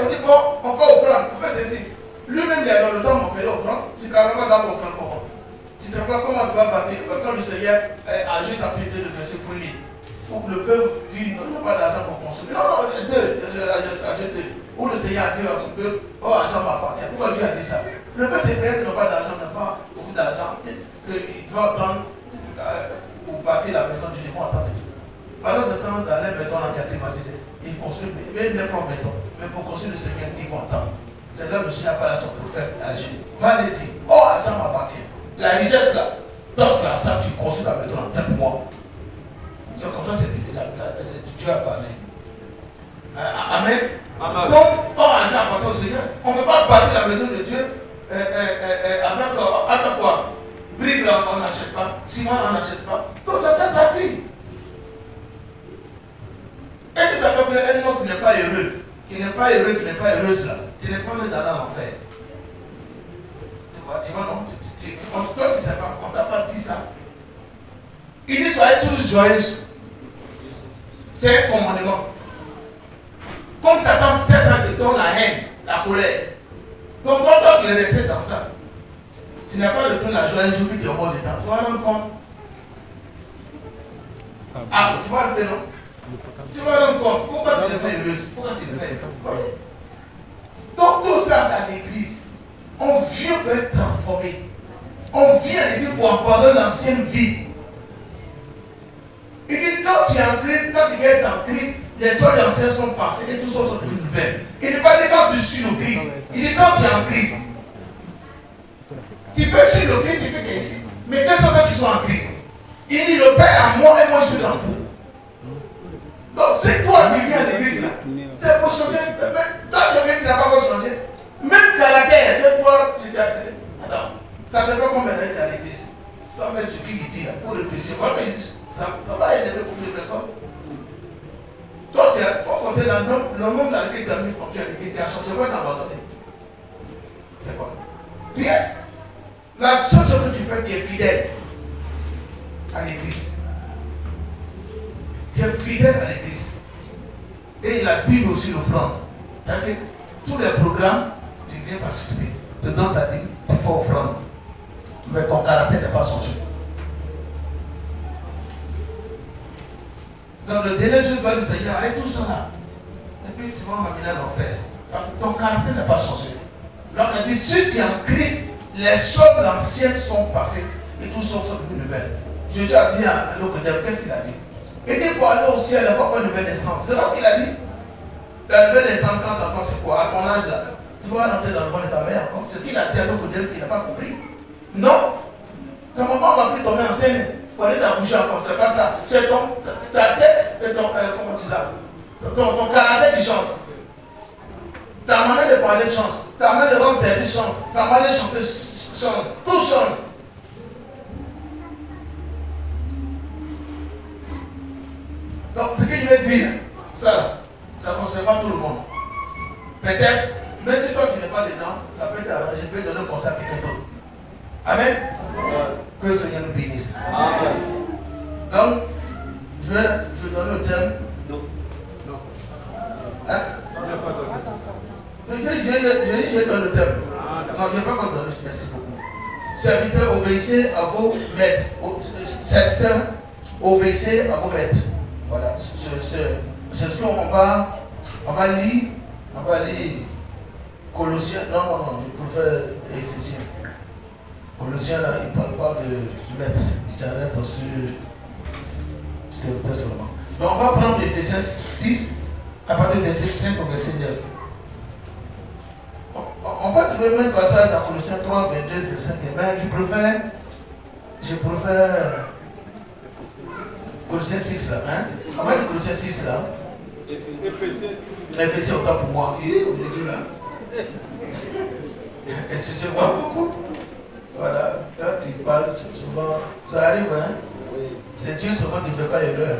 on dit bon, on fait offrande, on fait ceci. Lui-même, il est dans le temps, on fait offrande. Tu ne travailles pas dans l'offrande comment? Tu ne travailles pas comment tu vas bâtir. Quand le Seigneur a juste appliqué le verset premier, où le peuple dit non, il n'a pas d'argent pour construire. Non, non, deux. Où le Seigneur a dit à son peuple, oh, argent m'appartient. Pourquoi Dieu a dit ça? Le peuple c'est peut-être qu'il n'a pas d'argent, n'a pas beaucoup d'argent. Il doit attendre pour bâtir la maison du Dieu. Il faut attendre. Pendant ce temps, dans les maisons, on a bien climatisé. Ils construisent même les propres maisons. Mais pour construire le Seigneur, il faut attendre. C'est là que le Seigneur parle à son prophète d'agir. Va le dire, oh, argent m'appartient. La richesse là, toi tu as ça, tu construis ta maison en 4 mois. C'est comme ça que Dieu a parlé. Amen. Amen. Donc, oh, argent appartient au Seigneur. On ne peut pas bâtir la maison de Dieu avec attends quoi? Briques là, on n'achète pas. Ciment, on n'achète pas. Donc ça fait partie. Et si tu as fait un homme qui n'est pas heureux, qui n'est pas heureux, qui n'est pas heureuse là, tu n'es pas dans l'enfer. Tu vois, non? Toi, tu ne sais pas, on ne t'a pas dit ça. Il dit soyez tous joyeux. C'est un commandement. Comme Satan te donne la haine, la colère. Donc toi, tu es resté dans ça. Tu n'as pas retrouvé la joie un jour, puis tu es mort dedans. Tu vas rendre compte. Ah, tu vois un peu, non? Tu vas rendre compte. Pourquoi tu n'es pas heureuse? Pourquoi tu n'es pas heureuse? Donc tout ça, c'est à l'église. On vient pour être transformé. On vient de dire pour abandonner l'ancienne vie. Il dit quand tu es en Christ, quand tu viens être en Christ, les choses anciennes sont passées et tout sont devenues nouvelles. Il ne dit pas dire quand tu suis le Christ. Il dit quand tu es en Christ. Tu peux suivre le Christ, tu peux être ici. Mais quels sont ceux qui sont en Christ? Il dit le Père à moi et moi je suis dans vous. Donc c'est toi qui viens à l'église là. C'est pour changer. Toi qui viens, tu n'as pas encore changé. Même caractère, de toi, tu t'es. Attends, ça ne fait pas combien d'années à l'église. Toi, même tu qui dit, il faut réfléchir. Ça va énerver beaucoup de personnes. Toi, il faut compter le nombre d'années que tu as mis quand tu es à l'église, tu as changé, quoi t'abandonner? C'est quoi? Rien. La seule chose que tu fais, tu es fidèle à l'église. Tu es fidèle à l'église. Et il a dit aussi l'offrande. C'est-à-dire que tous les programmes, tu viens participer. Tu donnes ta dîme, tu fais offrande. Mais ton caractère n'est pas changé. Dans le délai, je dois dire, Seigneur, avec tout ça là. Et puis tu vas m'amener à l'enfer. Parce que ton caractère n'est pas changé. Donc il dit, si tu es en Christ, les choses anciennes sont passées et tout sont devenues nouvelles. Jésus a dit à Nicodème, qu'est-ce qu'il a dit? Il dit pour aller au ciel, il faut faire une nouvelle naissance. C'est pas ce qu'il a dit. La nouvelle naissance, quand tu attends, c'est quoi? À ton âge là, tu vas rentrer dans le ventre de ta mère encore. C'est ce qu'il a dit à Nicodème qu'il n'a pas compris. Non. Ta maman va plus tomber enceinte pour aller t'accoucher encore. C'est pas ça. C'est ta tête et ton, comment tu dis ça? Ton caractère qui change. Ta manière de parler change. Ta manière de rendre service change. Ta manière de chanter change. Tout change. Donc ce que je veux dire, ça ne concerne pas tout le monde. Peut-être, même si toi tu n'es pas dedans, ça peut t'arranger, je peux donner un conseil à quelqu'un d'autre. Amen. Que le Seigneur nous bénisse. Amen. Donc, je vais donner le thème. Non. Hein? Mais je donne le thème. Non, je n'ai pas encore donné, merci beaucoup. Serviteurs, obéissez à vos maîtres. Serviteurs, obéissez à vos maîtres. Voilà, c'est ce qu'on va lire. On va lire Colossiens. Non, je préfère Éphésiens. Colossiens, là, il ne parle pas de maître. Il s'arrête sur le texte seulement. Donc, on va prendre Éphésiens 6, à partir du verset 5 au verset 9. On peut trouver le même passage dans Colossiens 3, 22, verset 5. Mais je préfère Colossiens 6 là, hein? On va dire Colossiens 6 là. Éphésiens autant pour moi. Oui, on est dit là. Excusez-moi beaucoup. Voilà, quand tu parles, souvent, ça arrive, hein? C'est Dieu seulement qui ne fait pas erreur.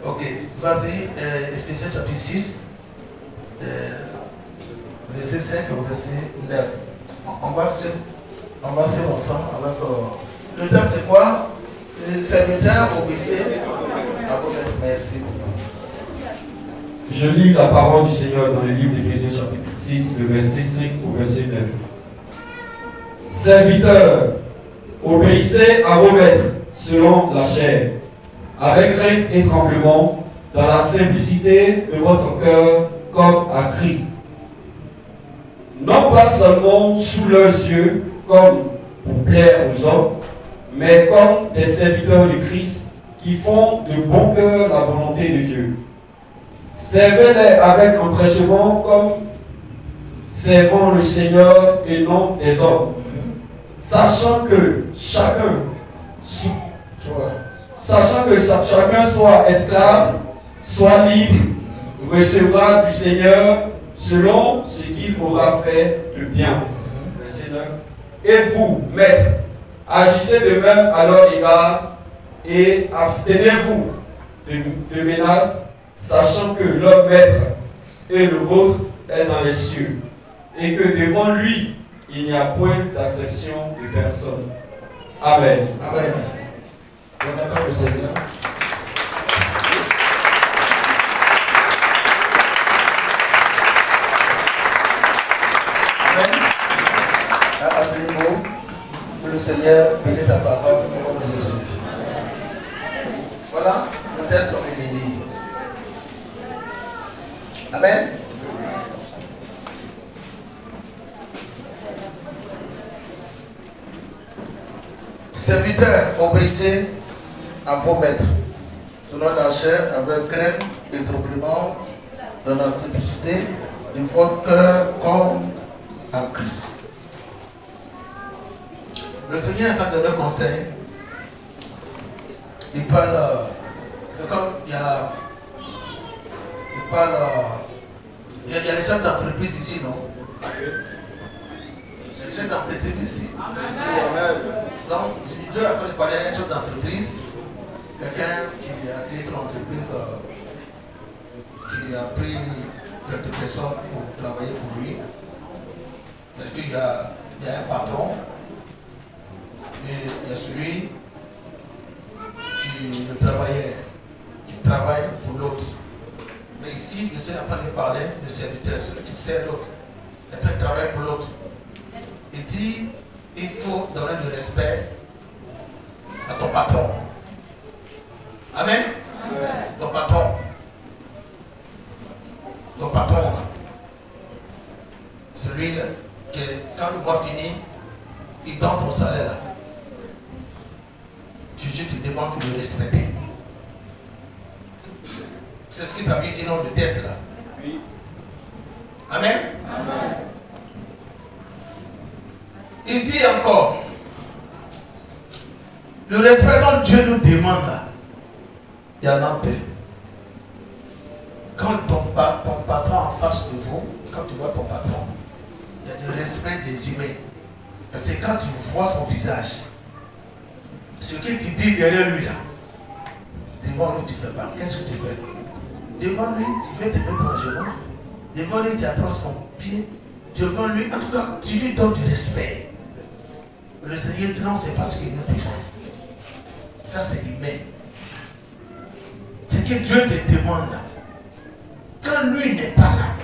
Ok, vas-y, Éphésiens chapitre 6, verset 5 au verset 9. On va suivre ensemble avec. Le thème c'est quoi? Serviteur, obéissez à vos maîtres. Merci beaucoup. Je lis la parole du Seigneur dans le livre d'Éphésiens chapitre 6, le verset 5 au verset 9. Serviteurs, obéissez à vos maîtres selon la chair, avec crainte et tremblement, dans la simplicité de votre cœur, comme à Christ. Non pas seulement sous leurs yeux, comme pour plaire aux hommes, mais comme des serviteurs de Christ qui font de bon cœur la volonté de Dieu. Servez-les avec empressement comme servant le Seigneur et non des hommes, sachant que chacun soit esclave, soit libre, recevra du Seigneur selon ce qu'il aura fait de bien. Verset 9. Et vous, maîtres, agissez de même à leur égard et abstenez-vous de menaces, sachant que leur maître et le vôtre est dans les cieux, et que devant lui, il n'y a point d'acception de personne. Amen. Amen. On accorde le Seigneur. Amen. À ce niveau, que le Seigneur bénisse sa parole au nom de Jésus. Voilà le texte qu'on vient de lire. Amen. Serviteurs, obéissez à vos maîtres, selon la chair, avec crainte et tremblement, dans la simplicité de votre cœur, comme à Christ. Le Seigneur est en train de donner conseil. Il parle, c'est comme il y a les chefs d'entreprise ici, non? Il y a les chefs d'entreprise ici. Donc, Dieu a parlé à un chef d'entreprise, quelqu'un qui a créé son entreprise, qui a pris quelques personnes pour travailler pour lui. C'est-à-dire qu'il y a un patron, et il y a celui qui travaille pour l'autre. Mais ici, le Seigneur est en train de parler de serviteur, celui qui sert l'autre, il est en train de travailler pour l'autre. Il dit, il faut donner du respect à ton patron. Amen. Ton patron. Ton patron. Celui que quand le mois finit, il donne ton salaire. Je te demande de le respecter. C'est ce que ça veut dire dans le texte là. Oui. Amen. Amen. Il dit encore, le respect dont Dieu nous demande là, il y en a peu. Quand ton patron en face de vous, quand tu vois ton patron, il y a du respect des humains. Parce que quand tu vois son visage, ce que tu dis derrière lui là, devant lui tu ne fais pas. Qu'est-ce que tu fais? Devant lui, tu veux te mettre en genoux. Devant lui, tu approches ton pied. Devant lui, en tout cas, tu lui donnes du respect. Le Seigneur dit non, c'est parce qu'il nous demande. Ça, c'est humain. Ce que Dieu te demande là. Quand lui n'est pas là,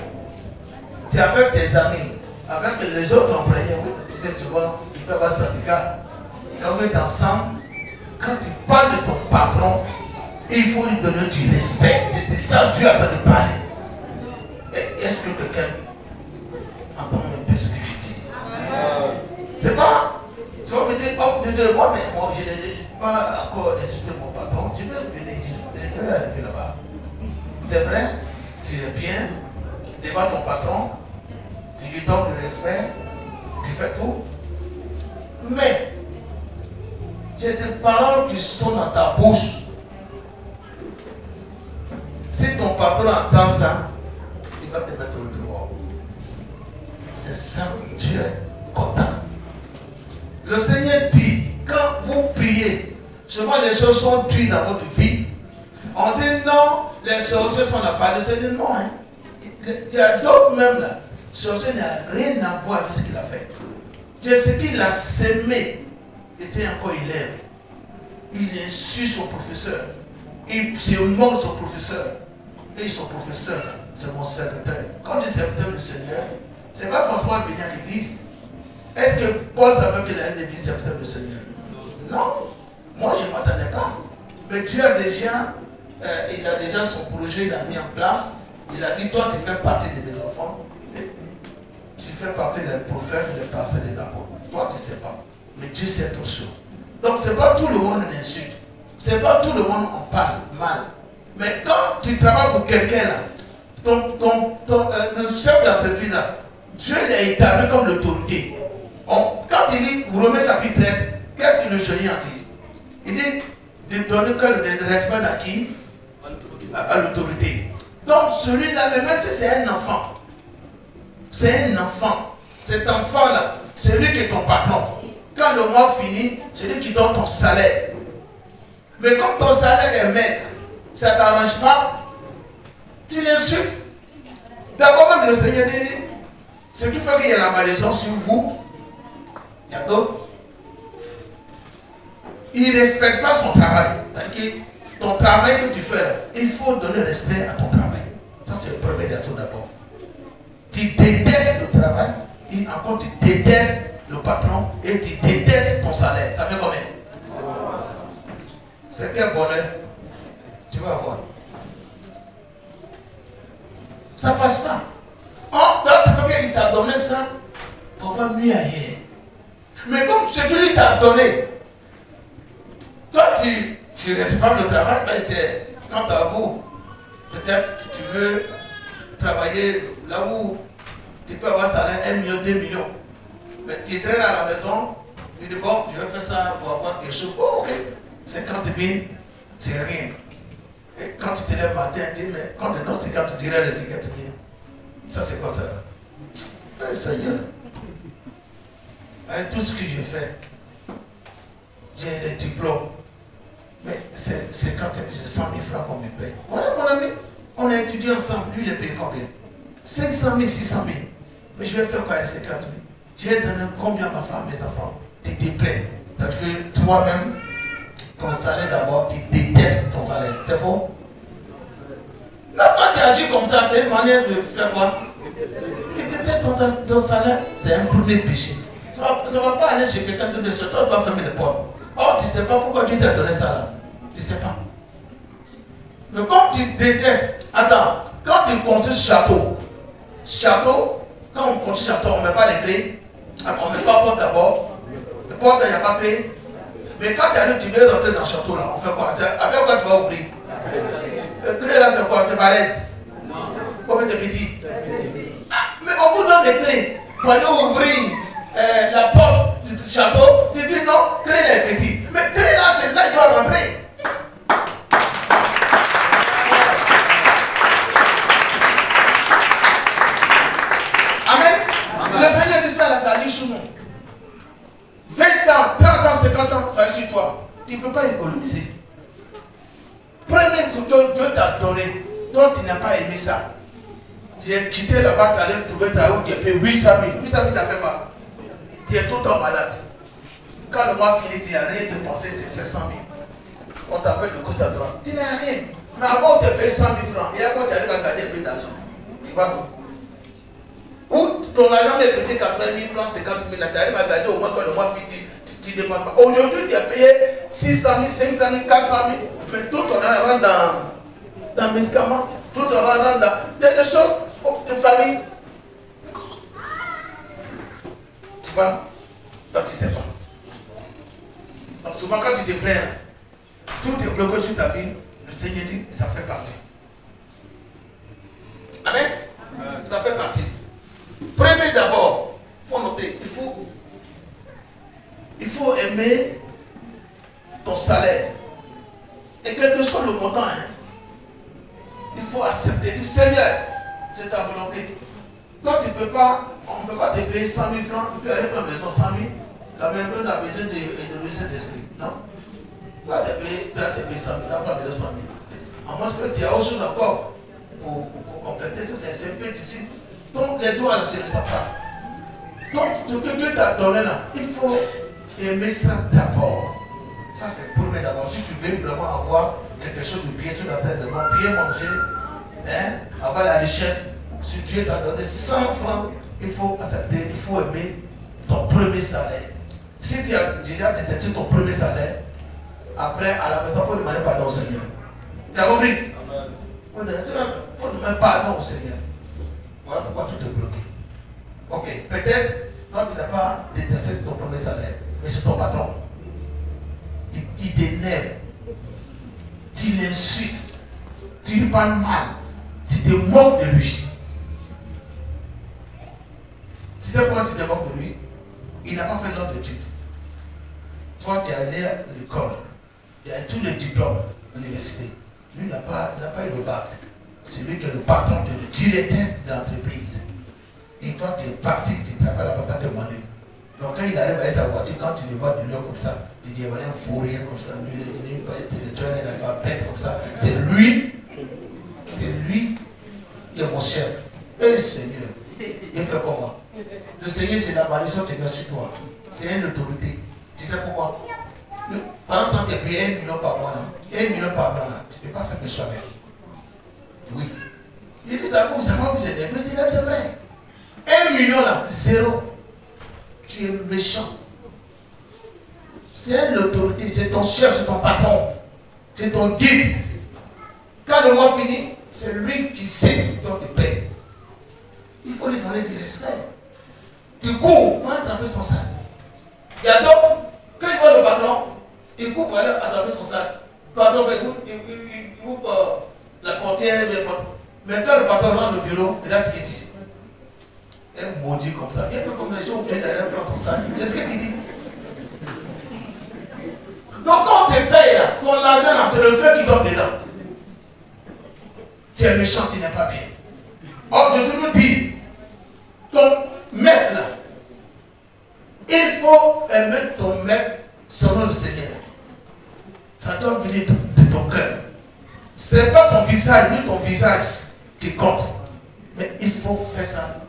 tu es avec tes amis, avec les autres employés, tu sais souvent, ils peuvent avoir un syndicat. Quand vous êtes ensemble, quand tu parles de ton patron, il faut lui donner du respect. C'est ça que Dieu a en train de parler. Est-ce que quelqu'un entend un peu ce que je dis? C'est pas. Tu vas me dire, oh, moi, mais moi, je n'ai pas encore insulté mon patron. Je vais venir, je vais arriver là-bas. C'est vrai, tu es bien devant ton patron, tu lui donnes le respect, tu fais tout. Mais, j'ai des paroles qui sont dans ta bouche. Si ton patron entend ça, il va te mettre au dehors. C'est ça, Dieu est content. Le Seigneur dit, quand vous priez, souvent les choses sont dures dans votre vie. On dit non, les sorciers sont là. Pas de Seigneur, non. Hein. Il y a d'autres même là. Le sorcier n'a rien à voir avec ce qu'il a fait. C'est ce qu'il a sémé. Il était encore élève. Il insulte son professeur. Il se moque de son professeur. Et son professeur là, serviteur. Quand je dis serviteur du Seigneur, ce n'est pas forcément venir à l'église. Est-ce que Paul savait qu'il allait devenir serviteur du Seigneur? Non. Moi, je ne m'attendais pas. Mais Dieu a déjà, il a déjà son projet, il a mis en place. Il a dit, toi, tu fais partie de mes enfants. Et tu fais partie des prophètes, des pasteurs, des apôtres. Toi, tu ne sais pas. Mais Dieu sait toutes choses. Donc, ce n'est pas tout le monde qui insulte. Ce n'est pas tout le monde qui en parle mal. Mais quand tu travailles pour quelqu'un, là, le chef d'entreprise, Dieu l'a établi comme l'autorité. Quand il dit Romains chapitre 13, qu'est-ce que le Seigneur dit? Il dit de donner le respect à qui? À l'autorité. Donc celui-là, même si c'est un enfant, c'est un enfant. Cet enfant-là, c'est lui qui est ton patron. Quand le mois finit, c'est lui qui donne ton salaire. Mais comme ton salaire est maigre, ça ne t'arrange pas, tu l'insultes. D'abord même le Seigneur dit, ce qui fait qu'il y a la malédiction sur vous, d'accord? Il ne respecte pas son travail. C'est-à-dire que ton travail que tu fais, il faut donner respect à ton travail. Ça c'est le premier des choses d'abord. Tu détestes le travail, et encore tu détestes le patron, et tu détestes ton salaire. Ça fait combien? C'est quel bonheur tu vas avoir? Ça ne passe pas. Il t'a donné ça pour voir mieux ailleurs. Mais comme ce que lui t'a donné, toi tu respectes le travail, mais c'est quant à vous, peut-être que tu veux travailler là où tu peux avoir salaire 1 million, 2 millions. Mais tu traînes à la maison, tu dis bon, je vais faire ça pour avoir quelque chose. Oh, ok, 50 000, c'est rien. Et quand tu te lèves le matin, tu dis, mais quand tu donnes 50, tu dirais les 50 000. Ça, c'est quoi ça là? Seigneur, avec tout ce que je fais, j'ai les diplômes. Mais c'est 50 000, c'est 100 000 francs qu'on me paye. Voilà mon ami, on a étudié ensemble. Lui, il est payé combien? 500 000, 600 000. Mais je vais faire quoi avec 50 000? Je vais donner combien à ma femme, mes enfants? Tu te plains. Parce que toi-même, ton salaire d'abord, tu détestes ton salaire. C'est faux? Là, quand tu agis comme ça, tu as une manière de faire quoi? Tu détestes ton salaire, c'est un premier péché. Ça ne va pas aller chez quelqu'un de chez toi, tu vas fermer les portes. Oh, tu ne sais pas pourquoi Dieu t'a donné ça là. Tu ne sais pas. Mais quand tu détestes, attends, quand tu construis château, quand on construit château, on ne met pas les clés, on ne met pas la porte d'abord. La porte, il n'y a pas de clé. Mais quand tu arrives, tu veux rentrer dans le château là, on fait quoi? Avec quoi tu vas ouvrir? Le clé là, c'est quoi? C'est balèze. Combien c'est petit? Mais on vous donne des clés pour aller ouvrir la porte du château. Tu dis non, clé là est petit. Mais clé là, c'est là, il doit rentrer. Amen. Le Seigneur dit ça là, ça agit sur nous. 20 ans, 30 ans, 50 ans, ça agit sur toi. Tu ne peux pas économiser. Prenez ce que Dieu t'a donné. Toi, tu n'as pas aimé ça. Tu es quitté là-bas, tu allais trouver travail où tu es payé 800 000. 800 000, tu as fait quoi? Tu es tout le temps malade. Quand le mois finit, tu n'as rien de penser, c'est 500 000. On t'appelle de gauche à droite. Tu n'as rien. Mais avant, on te paye 100 000 francs. Et après, tu arrives à garder un peu d'argent. Tu vas où? Ou ton argent est petit 80 000 francs, 50 000, tu arrives à garder au moins quand le mois finit, tu ne dépenses pas. Aujourd'hui, tu es payé 600 000, 500 000, 400 000. Mais tout ton argent rentre dans les médicaments. Tout ton argent rentre dans des choses de famille. Tu vois? Donc tu ne sais pas. Donc souvent quand tu te plains, tout est bloqué sur ta vie. Le Seigneur dit, ça fait partie. Amen? Ça fait partie. Premier d'abord, il faut noter, il faut aimer ton salaire. Et quel que soit le montant, il faut accepter. Du Seigneur, c'est ta volonté. Toi, tu ne peux pas, on ne peut pas te payer 100 000 francs, tu peux aller prendre la maison 100 000, la même on a besoin de Saint-Esprit. Non? Tu vas te payer 100 000, tu vas prendre la maison 100 000. En moins que tu as autre chose encore pour compléter, c'est un peu difficile. Donc, les doigts ne se ressentent pas. Donc, ce que Dieu t'a donné là, il faut aimer ça d'abord. Ça, c'est pour moi d'abord. Si tu veux vraiment avoir quelque chose de bien sur la tête, devant bien manger, avoir la richesse, Si Dieu t'a donné 100 francs, il faut accepter, il faut aimer ton premier salaire. Si tu as déjà détecté ton premier salaire, après, à la maison, il faut demander pardon au Seigneur. Tu as compris? Il faut demander pardon au Seigneur. Voilà pourquoi tout est bloqué. Ok, peut-être, quand tu n'as pas détecté ton premier salaire, mais c'est ton patron. Il t'énerve. Tu l'insultes. Tu lui parles mal. Tu te moques de lui. Tu sais pourquoi tu te moques de lui? Il n'a pas fait l'autre étude. Toi, tu es allé à l'école. Tu as tous les diplômes à l'université. Lui, il n'a pas eu le bac. C'est lui qui est le patron, qui est le directeur de l'entreprise. Et toi, tu es parti, tu travailles là-bas, tu as demandé. Donc, quand il arrive avec sa voiture, quand tu le vois de l'heure comme ça, tu dis, voilà, un fourrier comme ça, lui, il est intellectuel, il va bête comme ça. C'est lui qui est mon chef. Et le Seigneur, il fait comme moi. Le Seigneur, c'est la malédiction qui met sur toi. C'est une autorité. Tu sais pourquoi? Pendant ce temps, tu es payé 1 million par mois. 1 million par mois, tu ne peux pas faire quelque chose avec. Oui. Il dit, ça vous aider. Mais c'est vrai. 1 million là, 0. Tu es méchant. C'est l'autorité, c'est ton chef, c'est ton patron. C'est ton guide. Quand le mois finit, c'est lui qui sait donc te paye. Il faut lui donner du respect. Tu cours, va attraper son sac. Il y a d'autres, quand il voit le patron, il court pour aller attraper son sac. Le patron, il ouvre la portière, mais quand le patron rentre au bureau, il a ce qu'il dit. Un maudit comme ça. Il fait comme les gens obligés d'aller prendre son sac. C'est ce qu'il dit. Donc quand on te paye là, ton argent là, c'est le feu qui tombe dedans. Tu es méchant, tu n'es pas bien. Or, Dieu nous dit, ton maître là, il faut aimer ton maître selon le Seigneur. Ça doit venir de ton cœur. Ce n'est pas ton visage, ni ton visage qui compte. Mais il faut faire ça.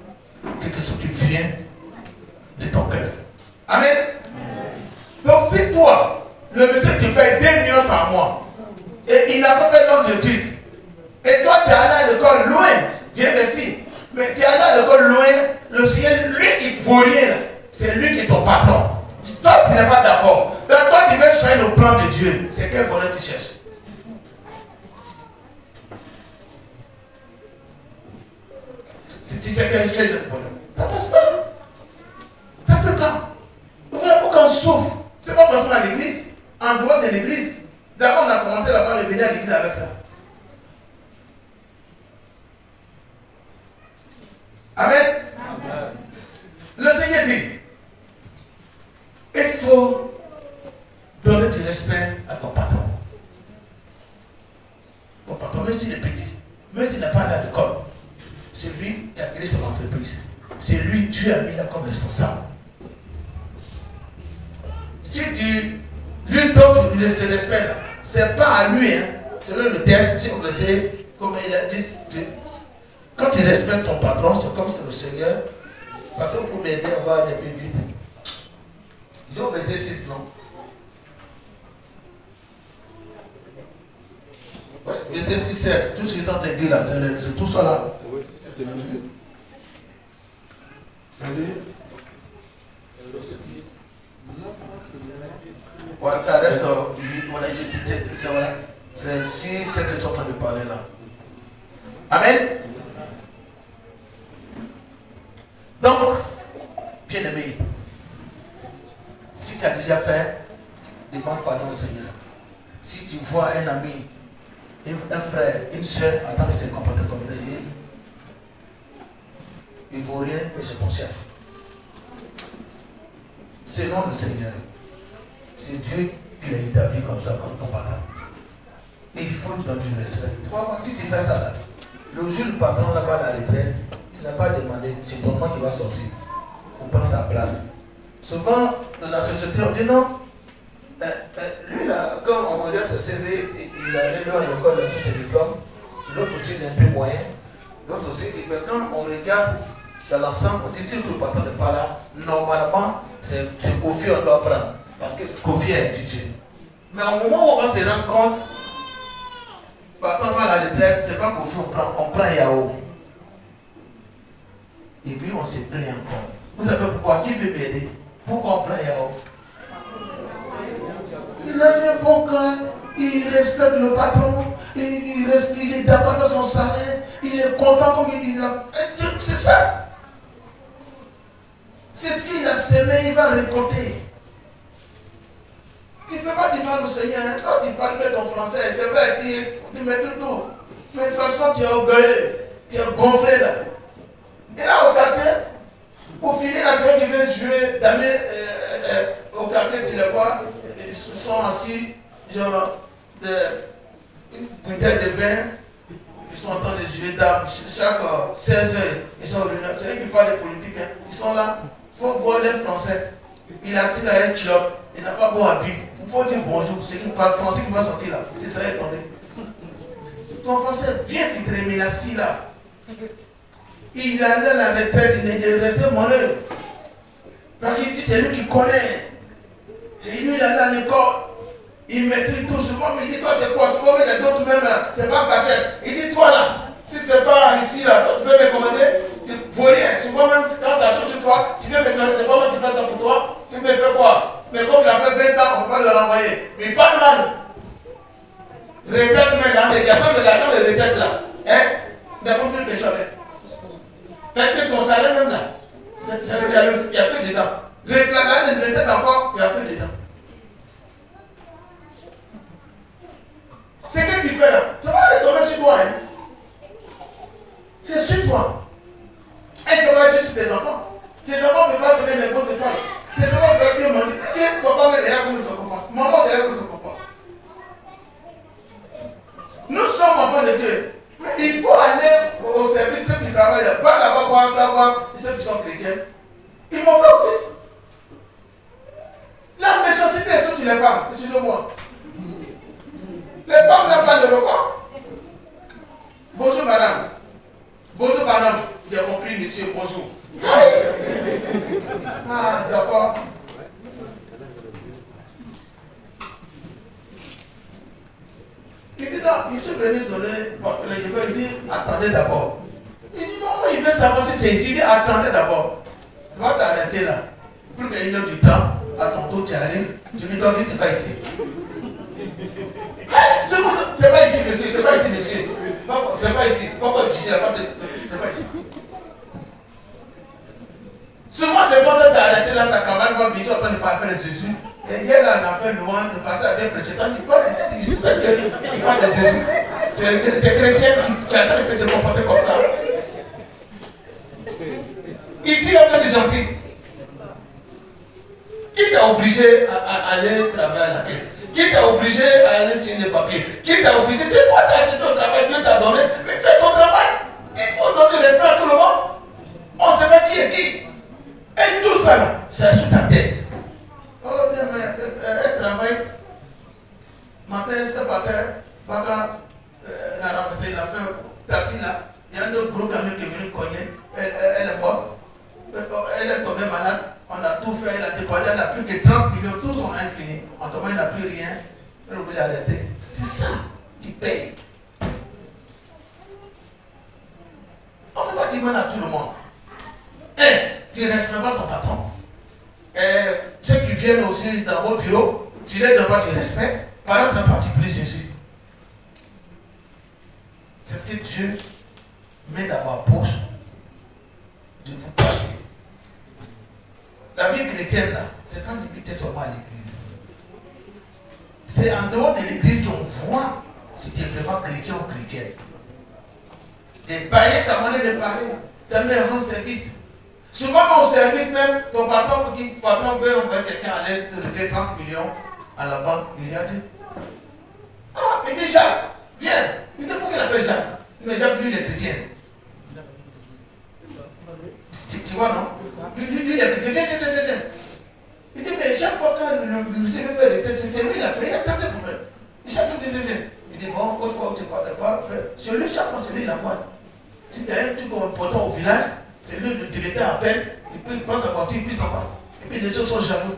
Quelque chose qui vient de ton cœur. Amen. Donc si toi, le monsieur te paye 2 millions par mois, et il n'a pas fait longues études, et toi tu es allé à l'école loin, Dieu merci, mais tu es allé à l'école loin, le Seigneur, lui qui vaut rien, c'est lui qui est ton patron. Toi tu n'es pas d'accord. Donc toi tu veux changer le plan de Dieu. C'est quel bonheur tu cherches? Si tu sais quel bonheur, ça ne passe pas. Ça ne peut pas. Voilà pourquoi on souffre. Ce n'est pas forcément à l'église. En dehors de l'église. D'abord, on a commencé à voir les venir à l'église avec ça. Amen. Amen. Le Seigneur dit, il faut donner du respect à ton patron. Ton patron, même s'il est petit, même s'il n'a pas à l'école, c'est lui qui a créé son entreprise. C'est lui que Dieu a mis là comme responsable. Si tu lui donnes ce respect-là, ce n'est pas à lui, hein. Selon le texte, si on veut essayer, comme il a dit, quand tu respectes ton patron, c'est comme c'est le Seigneur. Parce que pour m'aider, on va aller plus vite. Dis au verset 6, non? Ouais, verset 6, 7, tout ce que tu as dit là, c'est tout ça là. Ouais, ça reste 8, voilà, c'est 6, 7, tu es en train de parler là. Amen. Donc, bien aimé, si tu as déjà fait, demande pardon au Seigneur. Si tu vois un ami, un frère, une soeur, attends de se comporter comme des il ne vaut rien, mais c'est ton chef. Selon le Seigneur, c'est Dieu qui l'a établi comme ça, comme ton patron. Et il faut lui donner du respect. Tu vas voir, si tu fais ça là, le jour où le patron là va à la retraite, tu n'as pas demandé, c'est ton nom qui va sortir pour prendre sa place. Souvent, dans la société, on dit non. Lui là, quand on regarde ce CV, il a allé à l'école, tous ses diplômes. L'autre aussi, il est un peu moyen. L'autre aussi, mais quand on regarde dans l'ensemble, on dit si le patron n'est pas là, normalement, c'est Kofi on doit prendre. Parce que Kofi a étudié. Mais au moment où on va se rendre compte, le patron va à la retraite, c'est pas Kofi on prend Yao. se plaint encore. Vous savez pourquoi? Qui peut m'aider? Pourquoi on plaint Yahoo? Il a un bon cœur, il respecte le patron, il est d'accord dans son salaire, il est content comme il dit. C'est ça. C'est ce qu'il a semé, il va récolter. Tu ne fais pas du mal au Seigneur. Quand tu parles de ton français, c'est vrai, tu mets tout. Mais de toute façon, tu es orgueilleux, tu es gonflé là. Et là, au quartier, pour finir, la personne qui veut jouer d'aller au quartier, tu les vois, ils sont assis, genre, une bouteille de vin, ils sont en train de jouer dames. Chaque 16 heures, ils sont revenus. C'est eux qui parlent de politique, hein. Ils sont là. Il faut voir les Français. Il est assis là, un club, il n'a pas bon habit. Il faut dire bonjour. C'est qui parle français qui va sortir là. Tu serais étonné. Ton français est bien filtré, mais il est assis là. Il a là la retraite, il est resté malheureux. Parce qu'il dit c'est lui qui connaît. C'est lui, il est allé à l'école. Il maîtrise tout. Souvent, il dit toi, t'es quoi? Tu vois, mais il y a d'autres même là. C'est pas cachette. Il dit toi là, si c'est pas ici là, toi, tu peux me commander. Tu ne vaux rien. Tu vois, même quand ça chose sur toi, tu peux me commander. C'est pas moi qui fais ça pour toi. Tu me fais quoi? Mais comme il a fait 20 ans, on peut le renvoyer. Mais il parle mal. Retraite maintenant, il y a quand même l'argent de retraite là. Hein? Mais pour faire des choses. Parce que ton salaire même là, il y a fait dedans. La retraite encore, il y a fait dedans. C'est ce que tu fais là. Ça va retourner sur toi. Hein? C'est sur toi. Et ça va être sur tes enfants. Tes enfants ne peuvent pas faire des grosses écoles. Tes enfants ne peuvent plus manger. Est-ce que papa me verra comme il se comporte? Maman verra comme il se comporte. Nous sommes enfants de Dieu. Mais il faut aller au service, ceux qui travaillent là. Va là-bas voir ceux qui sont chrétiens. Ils m'ont fait aussi. La méchanceté est toutes les femmes. Excusez-moi. Les femmes n'ont pas de repas. Bonjour madame. Bonjour madame. J'ai compris monsieur, bonjour. Ah d'accord. Il dit non, je suis venu donner les cheveux. Il dit attendez d'abord. Il dit non, il veut savoir si c'est ici. Il dit attendez d'abord. Tu vas t'arrêter là. Plus qu'une heure du temps, à ton tour tu arrives. Tu lui donnes, c'est pas ici. C'est pas ici, monsieur, c'est pas ici, monsieur. C'est pas ici. Pourquoi ficher la femme? C'est pas ici. Souvent, des fois, tu as arrêté là, sa camarade va venir en train de parler de Jésus. Et hier, là, on a fait loin de passer à bien prêcher. Il parle de Jésus. Il parle de Jésus. Tu es chrétien, tu es en train de faire te comporter comme ça. Ici, on est gentil. Qui t'a obligé à aller travailler à la caisse? Qui t'a obligé à aller signer les papiers? Qui t'a obligé? C'est toi qui as acheté ton travail, Dieu t'a donné, mais fais ton travail. Il faut donner respect à tout le monde. On ne sait pas qui est qui. Et tout ça, là, c'est sur ta tête. Oh, bien, mais elle travaille. Matin, c'est pas terre. Baka, la ramassée, il a fait taxi là. Il y a un autre gros camion qui est venu cogner. Elle est morte. Elle est tombée malade. On a tout fait, elle a déposé, elle n'a plus que 30 millions, tous sont infinis. En tout cas, elle n'a plus rien. Elle a oublié d'arrêter. C'est ça qui paye. On ne fait pas du mal à tout le monde. Tu ne respectes pas ton patron. Ceux qui viennent aussi dans vos bureaux, tu les donnes pas du respect. Pendant ce temps, tu pries Jésus. C'est ce que Dieu met dans ma bouche de vous parler. La vie chrétienne, là, ce n'est pas limité seulement à l'église. C'est en dehors de l'église qu'on voit si tu es vraiment chrétien ou chrétienne. Les païens, ta manière de parler, ta manière de rendre service. Souvent, au service même, ton patron veut envoyer quelqu'un à l'aise de retirer 30 millions à la banque. Il a dit, ah, mais déjà, viens. Il dit, pourquoi il appelle Jacques? Mais Jacques, lui, il est chrétien. Tu vois, non? Lui, il est chrétien. Viens. Il dit, mais chaque fois que le monsieur veut faire les têtes, c'est lui, il a payé, il a tant de problèmes. Il chaque fois, viens. Il dit, bon, une fois où tu vas faire, c'est lui, chaque fois, c'est lui, il envoie. Si tu as un truc important au village, c'est lui, le directeur appelle, et puis il pense à partir, puis il s'en va. Et puis les gens sont jaloux.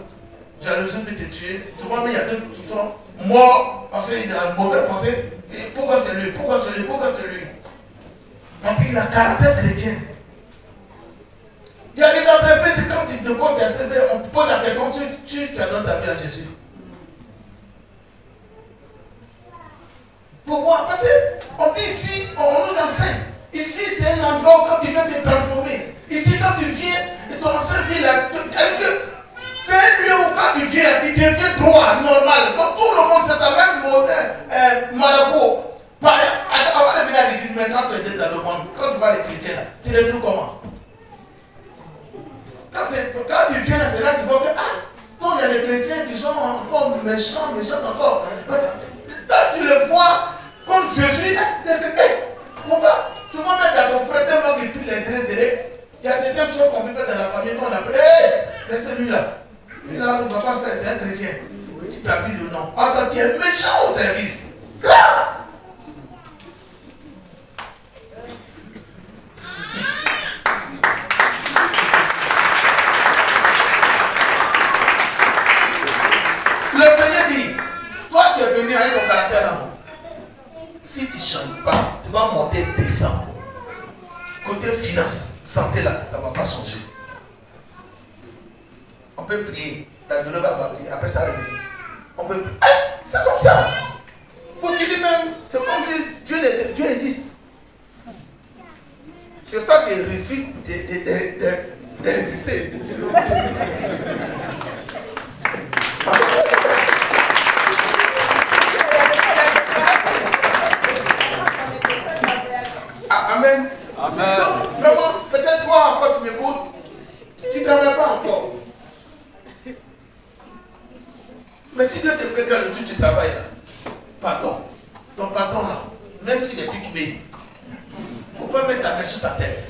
Jalousie fait te tuer. Souvent, il y a deux qui sont morts parce qu'il a une mauvaise pensée. Et pourquoi c'est lui? Pourquoi c'est lui? Parce qu'il a un caractère chrétien. quoi tu as servi, on te pose la question, tu as donné ta vie à Jésus. Pour voir, parce qu'on dit ici, on nous enseigne. Ici, c'est un endroit où quand tu viens te transformer. Ici, quand tu viens, ton ancienne vie, c'est un lieu où quand tu viens, tu deviens droit, normal. Donc tout le monde, c'est ta même marabout. Avant de venir à l'église, mais quand tu es dans le monde, quand tu vois les chrétiens là, tu les trouves comment? Quand tu viens là, tu vois que, donc il y a des chrétiens qui sont encore méchants encore. Quand tu le vois comme Jésus, pourquoi? Tu vas mettre à ton frère tellement qu'il prie les élèves. Il y a certaines choses qu'on veut faire dans la famille qu'on appelle, laissez lui là. Lui là, on ne va pas faire, c'est un chrétien. Tu t'as vu le nom. Attends, tu es méchant au service. Grave. Le Seigneur dit, toi tu es venu avec ton caractère d'amour. Si tu ne changes pas, tu vas monter, descendre. Côté finance, santé là, ça ne va pas changer. On peut prier, la douleur va partir, après ça revenir. On peut prier. C'est comme ça. Pour finir même, c'est comme si Dieu existe. C'est toi qui refuses d'exister. Amen. Amen. Donc, vraiment, peut-être toi, quand tu m'écoutes, tu ne travailles pas encore. Mais si Dieu te fait grâce, tu travailles là. Pardon. Ton patron là, même s'il est pygmée, il ne faut pas mettre ta main sur sa tête.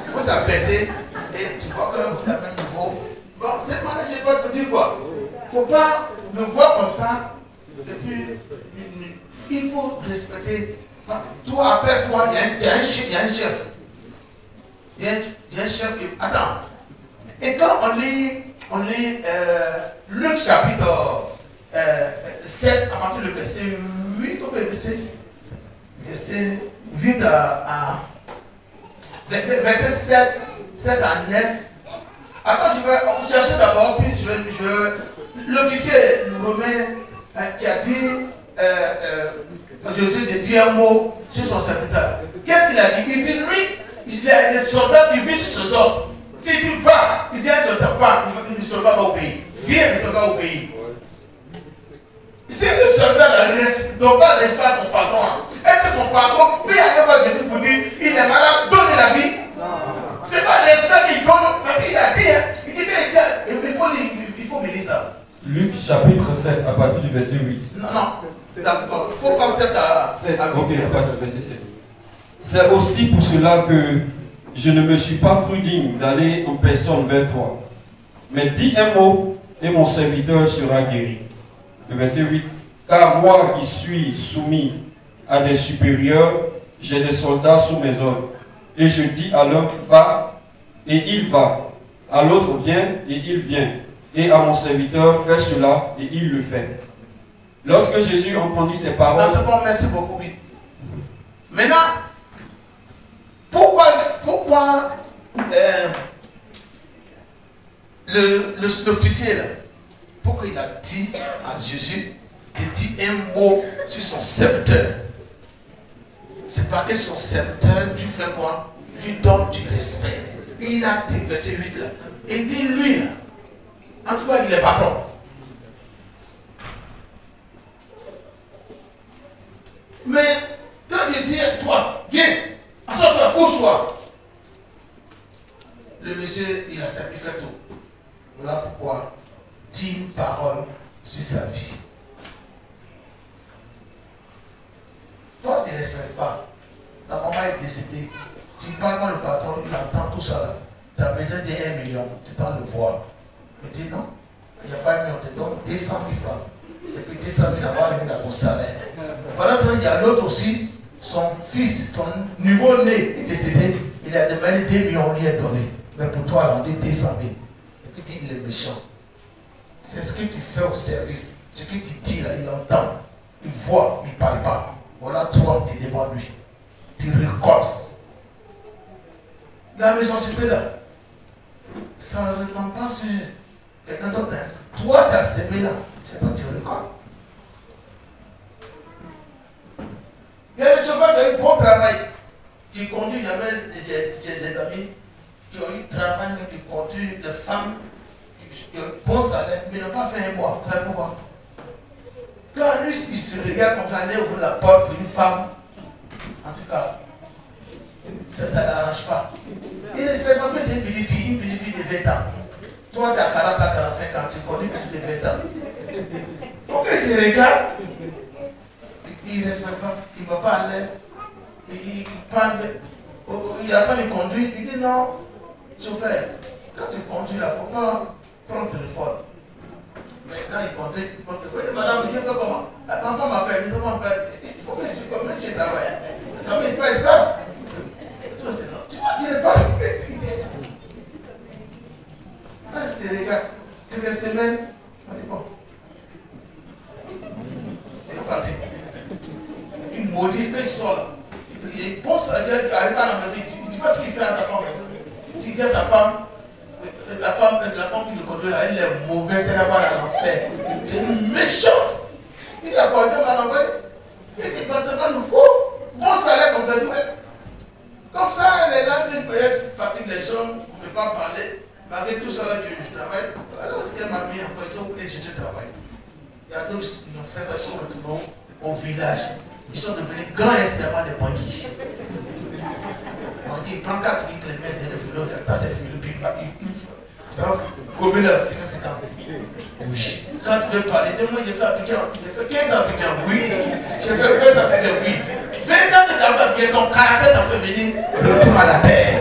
Il faut t'abaisser et tu vois que vous êtes au même niveau. Bon, cette manière, je peux te dire quoi? Il ne faut pas me voir comme ça. Et puis, il faut respecter. Parce que toi, après toi, il y a un chef. Il y a un chef qui... Attends. Et quand on lit Luc chapitre 7, à partir du verset 8 au verset 8 verset 7 à 9. Attends, je vais vous chercher d'abord, puis l'officier romain qui a dit Jésus de dire un mot sur son serviteur. Qu'est-ce qu'il a dit? Il dit lui, il y a des soldats qui vivent sur ce sort. S'il dit va, il dit un soldat va, le soldat va obéir. Viens, le soldat va obéir. Si le soldat ne doit pas l'espace son patron, est-ce que son patron peut aller voir Jésus pour dire il est malade, donne la vie? Ce n'est pas l'espace qu'il donne, parce qu'il a dit, il dit il faut me dire ça. Luc chapitre 7, à partir du verset 8. Non, d'accord. Il faut penser à 7. Ok, verset 7. C'est aussi pour cela que je ne me suis pas cru digne d'aller en personne vers toi. Mais dis un mot et mon serviteur sera guéri. Le verset 8. Car moi qui suis soumis à des supérieurs, j'ai des soldats sous mes ordres. Et je dis à l'un, va, et il va. À l'autre, viens, et il vient. Et à mon serviteur, fais cela, et il le fait. Lorsque Jésus entendit ces paroles... Non, c'est bon, merci beaucoup. Oui. Maintenant, pourquoi l'officier là, pourquoi il a dit à Jésus de dire un mot sur son serviteur? C'est parce que son serviteur lui fait quoi? Lui donne du respect. Il a dit, verset 8 là, il dit lui, en tout cas il est patron. Mais quand il dit toi, viens, assois-toi, couche-toi. Le monsieur, il a sacrifié tout. Voilà pourquoi dit une parole sur sa vie. Toi, tu ne respectes pas. Ta maman est décédée. Tu parles quand le patron, il entend tout ça là. Tu as besoin de 1 million, tu t'en le vois. Il dit non, il n'y a pas 1 million, on te donne 200 000 francs. Et puis 200 000 va revenir dans ton salaire. Pendant ce temps, il y a l'autre aussi, son fils, ton nouveau né est décédé, il a demandé 2 millions, on lui a donné. Mais pour toi, on dit 200 000. Et puis il est méchant. C'est ce que tu fais au service. Ce que tu dis là, il entend, il voit, il ne parle pas. Voilà, toi, tu es devant lui. Tu récoltes. La méchanceté là, ça ne retombe pas sur quelqu'un d'autre. Toi, tu as semé là. C'est toi qui récoltes. Il y a des chauffeurs qui ont eu bon travail, qui conduisent. Il y avait des amis qui ont eu travail, mais qui conduisent des femmes qui ont bon salaire, mais n'ont pas fait un mois. Vous savez pourquoi? Quand lui, il se regarde comme ça, il ouvre la porte pour une femme, en tout cas, ça ne l'arrange pas. Il ne respecte pas que c'est une petite fille de 20 ans. Toi, tu as 40 ans, 45 ans, tu conduis que tu as 20 ans. Donc, il se regarde, il ne respecte pas, il ne va pas aller, il parle, il attend de conduire, il dit non, chauffeur, quand tu conduis là, il ne faut pas prendre le téléphone. Mais quand il conduit, il prend le téléphone, il dit madame, je fais comment? Ma femme m'appelle, il faut que tu travailles. Comme il se passe là, tu vas dire pas, tu regardes, quelques semaines, on dit bon, il faut partir. Une maudite, il sort là. Il pense à Dieu, il arrive à la maison, il dit pas ce qu'il fait à ta femme. Il dit à ta femme, la femme qui le contrôle, elle est mauvaise, elle va à l'enfer. C'est une méchante. Il a pas Dieu m'a envoyé. Il dit, parce que nous faut bon salaire comme ça. Comme ça, elle est là, elle fatigue les gens, on ne peut pas parler. Malgré tout ça, là, je travaille. Alors, c'est qu'elle m'a mis en position où les chercher travail. Il y a d'autres qui ont fait ça, ils sont retrouvés au village. Ils sont devenus grands extrêmement des bandits. On dit, prends 4 litres, les mettre dans le vélo, les tasses de vélo, puis il faut. Gober là, c'est 50. Oui. Quand tu veux parler, dis-moi, j'ai fait appliquer, j'ai fait 15 ans appliquer, oui. J'ai fait 20 ans appliquer, oui. 20 ans que tu as fait appliquer, ton caractère t'a fait venir, retourne à la terre.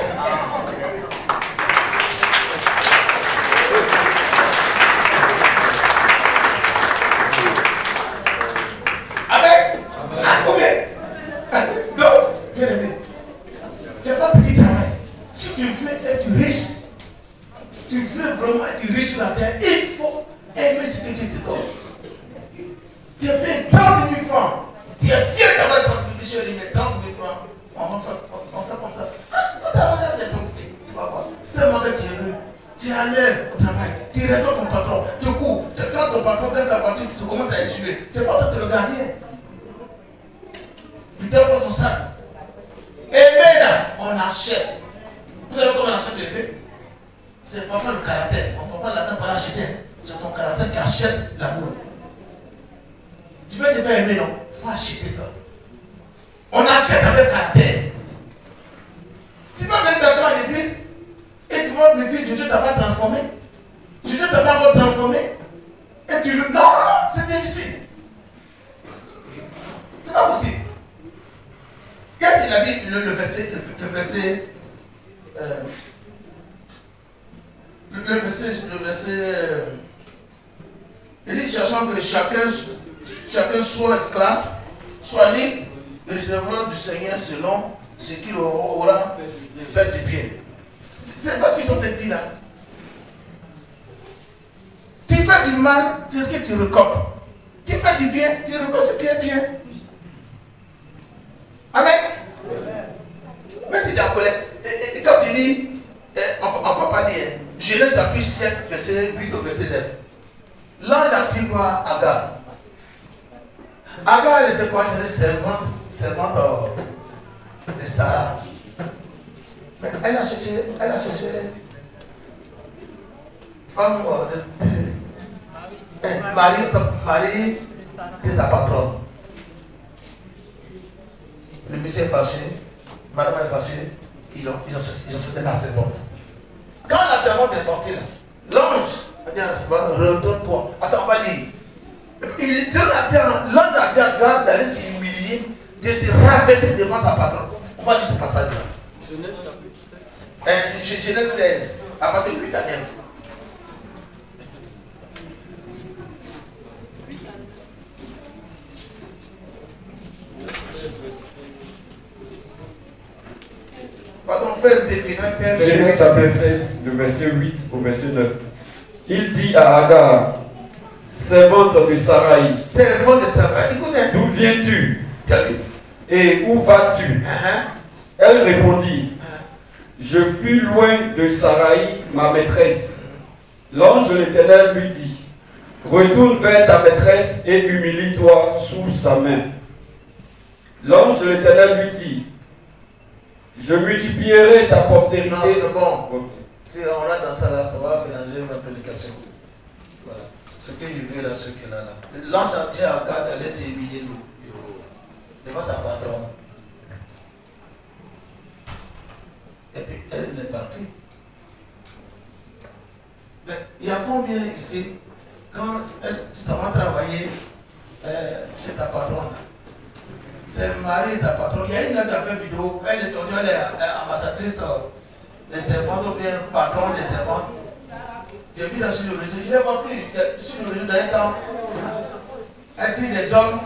Il dit, cherchant que chacun soit esclave, soit libre, et recevra du Seigneur selon ce qu'il aura de faire du bien. C'est parce qu'ils ont dit là. Tu fais du mal, c'est ce que tu récoltes. Tu fais du bien, tu récoltes bien. Amen. Mais si tu es en colère, et quand tu lis, on ne va pas dire, Genèse chapitre 7, verset 8 au verset 9. L'ange a dit quoi à Agar? Agar, elle était quoi? Elle était servante de Sarah. Mais elle a cherché femme Marie de sa patronne. Le monsieur est fâché, madame est fâchée, ils ont sauté la servante. Quand la servante est partie là, l'ange a dit à la servante, redonne-toi. Attends, on va lire. Il donne la terre, l'ange a dit à Agar d'aller s'humilier, de se rabaisser devant sa patronne. On va lire ce passage là. Genèse 16, à partir de 8 à 9. Pardon, fais le défi. Genèse chapitre 16, le verset 8 au verset 9. Il dit à Agar, servante de Sarai, écoutez. D'où viens-tu? Et où vas-tu? Elle répondit, je fus loin de Sarai ma maîtresse. L'ange de l'Éternel lui dit, retourne vers ta maîtresse et humilie-toi sous sa main. L'ange de l'Éternel lui dit, je multiplierai ta postérité. Non, c'est bon. Okay. Si on rentre dans ça là, ça va mélanger ma prédication. Voilà. Ce que je veux là, ce qu'il a là. L'ange entier en garde d'aller s'humilier nous. Devant sa patronne. Et puis elle est partie. Mais il y a combien ici, quand tu t'en vas travailler chez ta patronne là, c'est Marie ta patronne, il y a une qui a fait vidéo, elle est ambassadrice des servantes ou bien patronne des servantes. J'ai vu ça sur le réseau, je ne l'ai pas plus sur le réseau d'un temps. Elle dit les hommes,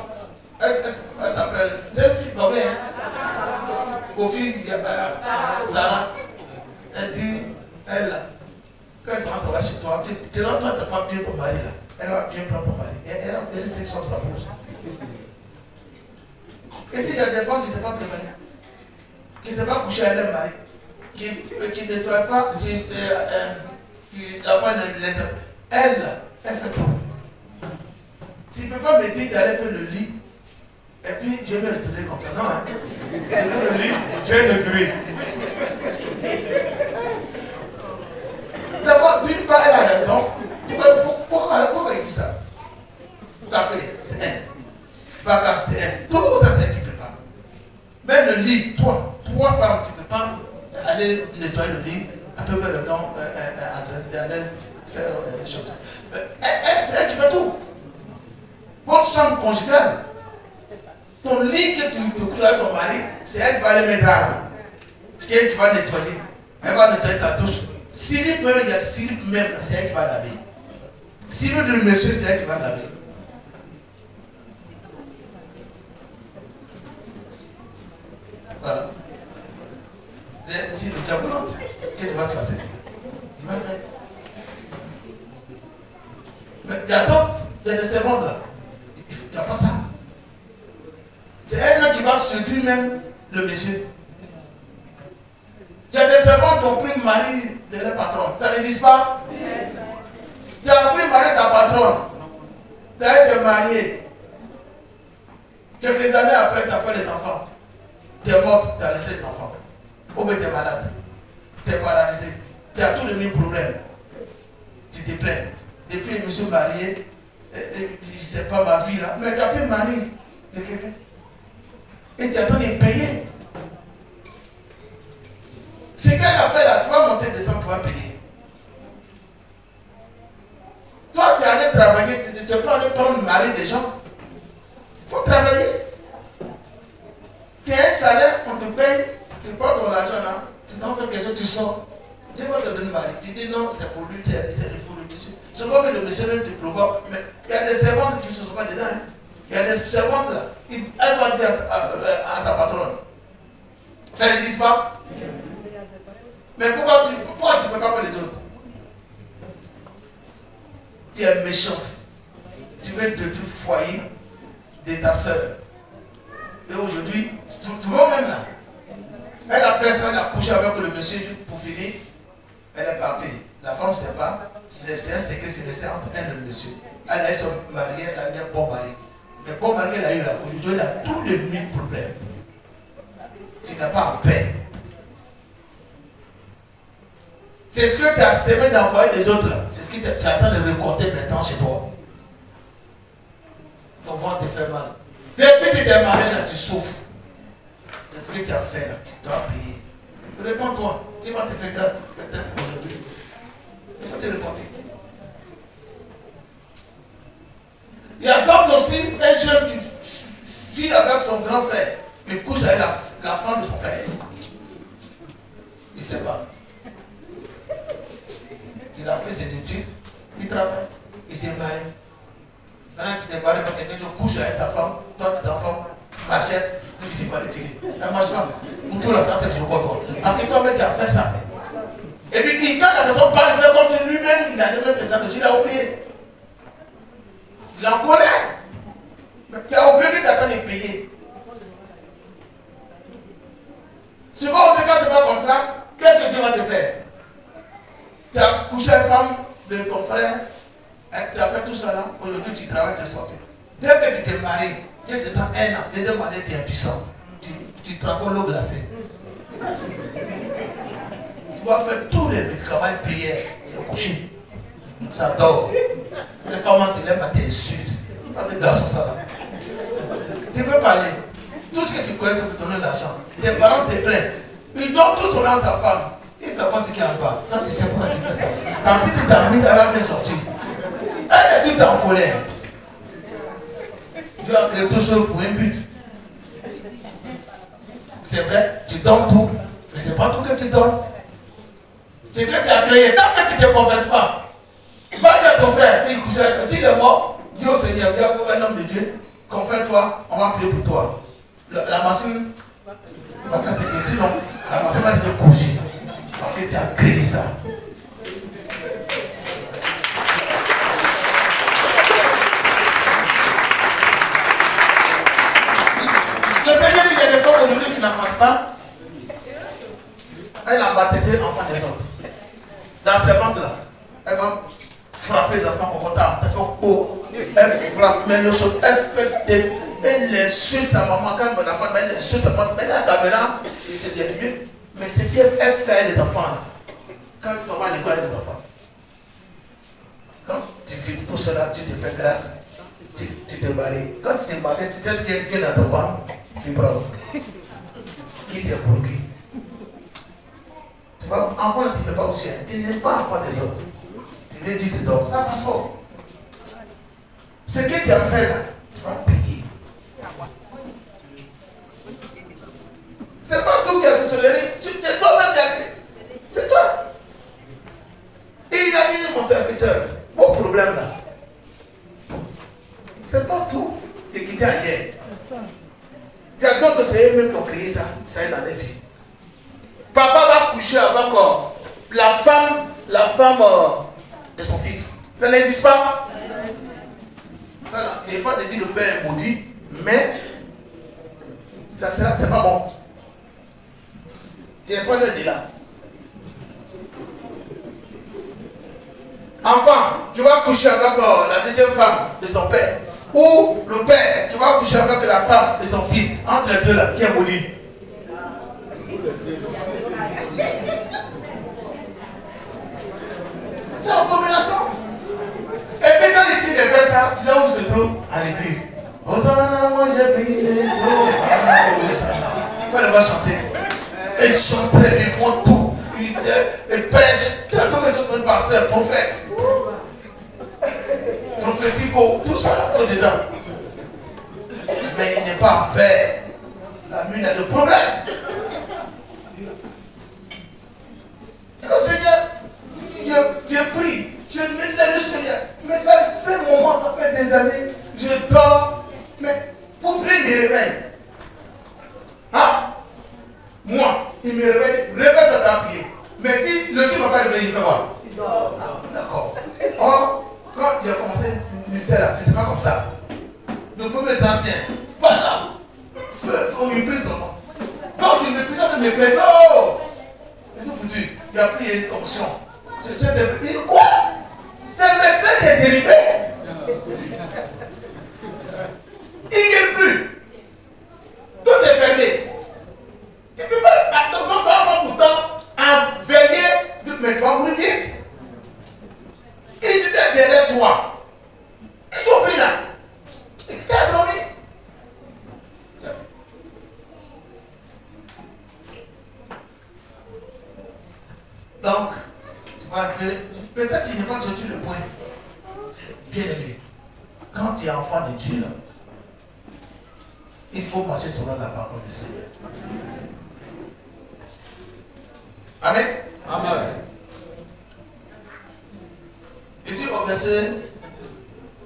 elle s'appelle, c'est une fille nommée, Kofi Zara. Elle dit, elle là, quand elle s'en va chez toi, tu n'as pas bien ton mari là, elle va bien prendre ton mari. Elle a une section sur sa bouche. Et puis il y a des femmes qui ne sont pas préparées, qui ne sont pas couchées avec leur mari, qui ne nettoient pas, qui n'ont pas les hommes. Elle fait tout. Tu ne peux pas me dire d'aller faire le lit, et puis Dieu me retourner comme ça. Non, hein. Je fais le lit, je vais le griller. D'abord, d'une part, elle a raison. Pourquoi il dit ça? Café, c'est elle. Bagarre, c'est elle. Tout ça, c'est elle qui prépare. Même le lit, trois femmes, tu ne peux pas aller nettoyer le lit, à peu près le temps, aller faire les choses. C'est elle qui fait tout. Votre chambre conjugale, ton lit que tu te couches avec ton mari, c'est elle qui va le mettre là. C'est elle qui va nettoyer. Elle va nettoyer ta douche. Sirip même, il y a Sirip même, c'est elle qui va laver. Sirip de monsieur, c'est elle qui va laver. Voilà. Et si le diable rentre, qu'est-ce qui va se passer? Il va faire. Mais il y a d'autres, il y a des servantes là. Il n'y a pas ça. C'est elle qui va séduire même le monsieur. Il y a des servantes qui ont pris le mari de leur patron. Ça n'existe pas? Tu as pris le mari de ta patronne. Tu as été marié. Quelques années après, tu as fait les enfants. Tu es morte, tu as laissé les enfants. Ou bien tu es malade. Tu es paralysé. Tu as tous les mêmes problèmes. Tu te plains. Depuis que je suis marié, c'est pas ma vie là. Mais tu as pris le mari de quelqu'un. Et tu attends de payer. Ce qu'elle a fait là, tu vas monter, descendre, tu vas payer. Toi, tu es allé travailler, tu ne peux pas aller prendre le mari des gens. Il faut travailler. Tu as un salaire, on te paye, tu portes ton argent là, tu t'en fais quelque chose, tu sors. Tu vas te donner le mari. Tu dis non, c'est pour lui, c'est pour le monsieur. C'est comme le monsieur même te provoque. Mais il y a des servantes qui ne sont pas dedans. Hein. Il y a des servantes là. Elle va dire à ta patronne. Ça n'existe pas. Mais pourquoi tu ne fais pas pour les autres? Tu es méchante. Tu veux détruire le foyer de ta soeur. Et aujourd'hui, tu vois même là. Elle a fait ça, elle a couché avec le monsieur pour finir. Elle est partie. La femme ne sait pas. C'est un secret, c'est resté entre elle et le monsieur. Elle a eu son mari, elle a eu un bon mari. Mais bon mari qu'elle a eu là, aujourd'hui, elle a tous les mêmes problèmes. Tu n'as pas en paix. C'est ce que tu as semé dans le foyer des autres là. C'est ce que tu attends de récolter maintenant chez toi. Ton ventre te fait mal. Depuis que tu t'es marié là, tu souffres. C'est ce que tu as fait là. Tu dois payer. Réponds-toi. Dieu va te faire grâce peut-être aujourd'hui. Il faut te repentir. Il y a d'autres aussi, un jeune qui vit avec son grand frère, mais couche avec la femme de son frère. Il ne sait pas. Il a fait ses études, il travaille, il s'est marié. Maintenant tu t'es marié, mais quelqu'un te couche avec ta femme, toi tu t'entends, machette, fusil par les tirer. Ça ne marche pas. Ou tout le temps c'est toujours contre toi. Parce que toi-même tu as fait ça. Et puis quand la personne parle, il fait comme lui-même, il a jamais fait ça, il a oublié. Il en connaît. Mais tu as oublié que tu attends de payer. Souvent, quand tu vas comme ça, qu'est-ce que Dieu va te faire? Tu as couché avec la femme de ton frère, tu as fait tout ça là, aujourd'hui tu travailles, tu es sorti. Dès que tu t'es marié, dès que tu as 1 an, deuxième année, tu es impuissant. Tu trempes l'eau glacée. Tu vas faire tous les médicaments et prières. C'est couché. Ça dort. Les femmes se lèvent à tes insultes. Toi, tes garçons, ça là. Tu peux parler. Tout ce que tu connais, ça peut donner de l'argent. Tes parents te plaignent. Ils donnent tout ton argent à ta femme. Ils ne savent pas ce qu'il y a en bas. Toi, tu sais pourquoi tu fais ça. Parce que si tu t'amènes, elle va faire sortir. Elle est toute en colère. Tu as créé tout ça pour un but. C'est vrai, tu donnes tout. Mais ce n'est pas tout que tu donnes. C'est que tu as créé. Tant que tu ne te confesses pas, va dire à ton frère, s'il est mort, dis au Seigneur, dis à un homme de Dieu, confesse-toi, on va prier pour toi. La machine va casser, sinon, la machine va te coucher. Parce que tu as créé ça. Le Seigneur dit, il y a des femmes aujourd'hui qui n'enfantent pas. Elle a battu enfants des autres. Dans ces ventes-là, elle va frapper les enfants au retard. Elle frappe, mais le chose, elle fait des. Elle insulte sa maman quand elle enfant, elle insulte sa maman. Elle a la caméra, il se dit mieux. Mais c'est qu'elle fait les enfants là. Quand tu vas à l'école avec les enfants. Quand tu fais tout cela, tu te fais grâce. Tu te maries. Quand tu te maries, tu sais ce qui vient dans ton ventre. Fibrome. Qui s'est bloqué. Tu vois, enfant ne te fait pas aussi. Tu n'es pas enfant des autres. Tu veux dire, tu dors. Ça passe pas. Ce que tu as fait là, tu vas payer. C'est pas tout qui a sorcellerie. C'est toi-même qui as créé. C'est toi. Et il a dit, mon serviteur, vos problèmes là, c'est pas tout. Tu quitté ailleurs. Il y a d'autres seigneurs même qui ont créé ça. Ça est dans les vies. Papa va coucher avec la femme de son fils. Ça n'existe pas. Ça, il n'est pas de dire le père est maudit, mais ça sera, c'est pas bon. Tu n'es pas le dire là. Enfant, tu vas coucher avec la deuxième femme de son père. Ou le père, tu vas coucher avec la femme de son fils. Entre les deux là, qui est maudit? C'est une combinaison. Et puis quand les filles de faire ça, tu sais où se trouve? À l'église. Hosanna, moi j'ai pris les jours. Il faut les voir chanter. Ils chantent très bien, ils font tout. Ils prêchent. Tout le pasteur, prophète. Prophético, tout ça là, tout dedans. Mais il n'est pas en paix. La mine a de problème. Le Seigneur, je prie, je me lève le Seigneur. Mais ça fait un moment, ça fait des années, je dors. Mais pour prier, il me réveille. Hein? Moi, il me réveille, réveille dans ta prière. Mais si le Dieu ne va pas réveiller, il fait quoi? Ah, d'accord. Or, quand il a commencé le ministère là, c'était pas comme ça. Le premier 31, voilà. On lui prie seulement. Donc, je me prie ça de me plaire. Oh! Ils sont foutus. Il a pris une option. C'est quoi? C'est maintenant qui est dérivé. Il ne gueule plus. Tout est fermé. Il ne peut pas. Donc, on va pourtant à veiller. Mais tu vas mourir vite. Ils étaient derrière toi. Ils sont pris là. Tu as dormi. Donc, tu vois que peut-être qu'il n'est pas sorti le point. Bien aimé, quand tu es enfant de Dieu, là, il faut marcher selon la parole du Seigneur. Amen. Amen. Il dit au verset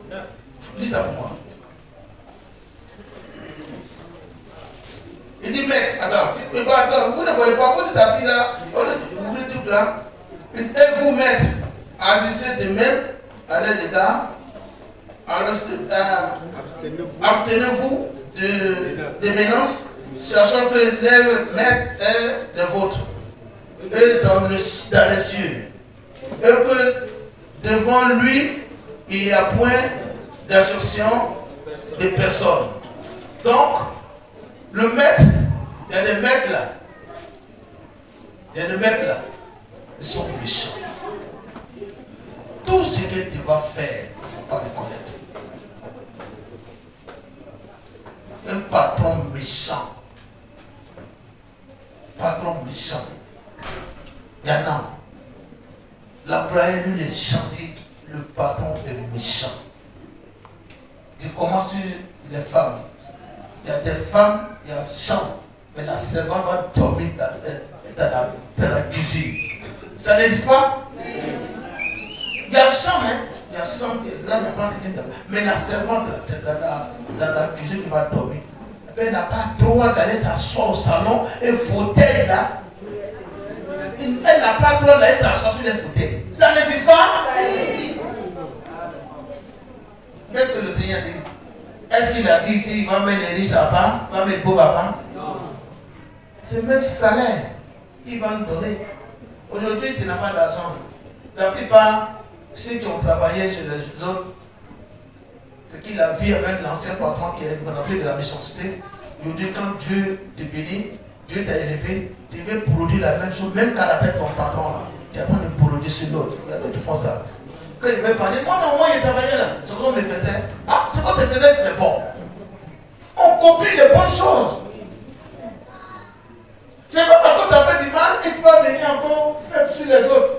9, lis ça pour moi. Il dit, mec, attends, vous ne voyez pas, vous êtes assis là, vous ouvrez tout là. Et vous, maître, agissez de même à l'aide des gars. Abstenez-vous de menaces, sachant que le maître est le vôtre. Et dans les cieux. et que devant lui, il n'y a point d'exception de personne. Donc, le maître, il y a des maîtres là. Il y a des maîtres là. Ils sont méchants. Tout ce que tu vas faire, il ne faut pas le connaître. Un patron méchant. Patron méchant. Il y en a. L'employé, lui, est gentil. Le patron est méchant. Tu commences sur les femmes. Il y a des femmes, il y a une chambre, mais la servante va dormir dans la cuisine. Ça n'existe pas? Il y a une chambre, hein? Il y a une chambre, là, il n'y a pas quelqu'un. Mais la servante, dans la cuisine, qui va dormir. Elle n'a pas le droit d'aller s'asseoir au salon, un fauteuil là. Elle n'a pas le droit d'aller s'asseoir sur les fauteuils. Ça n'existe pas? Qu'est-ce que le Seigneur dit? Est-ce qu'il a dit ici, il va mettre les riches à part, il va mettre les pauvres à part? Non. C'est même salaire qu'il va nous donner. Aujourd'hui, tu n'as pas d'argent. La plupart, ceux qui ont travaillé chez les autres, c'est qu'il a vu avec l'ancien patron qui est rappelé de la méchanceté. Aujourd'hui, quand Dieu te bénit, Dieu t'a élevé, tu veux produire la même chose, même caractère de ton patron là. Tu es en train de produire sur l'autre. Il y a d'autres qui font ça. Quand il veut parler, moi j'ai travaillé là. Ce qu'on me faisait. Ah, ce qu'on te faisait, c'est bon. On copie les bonnes choses. C'est pas parce que tu as fait du mal et tu vas venir encore faire sur les autres.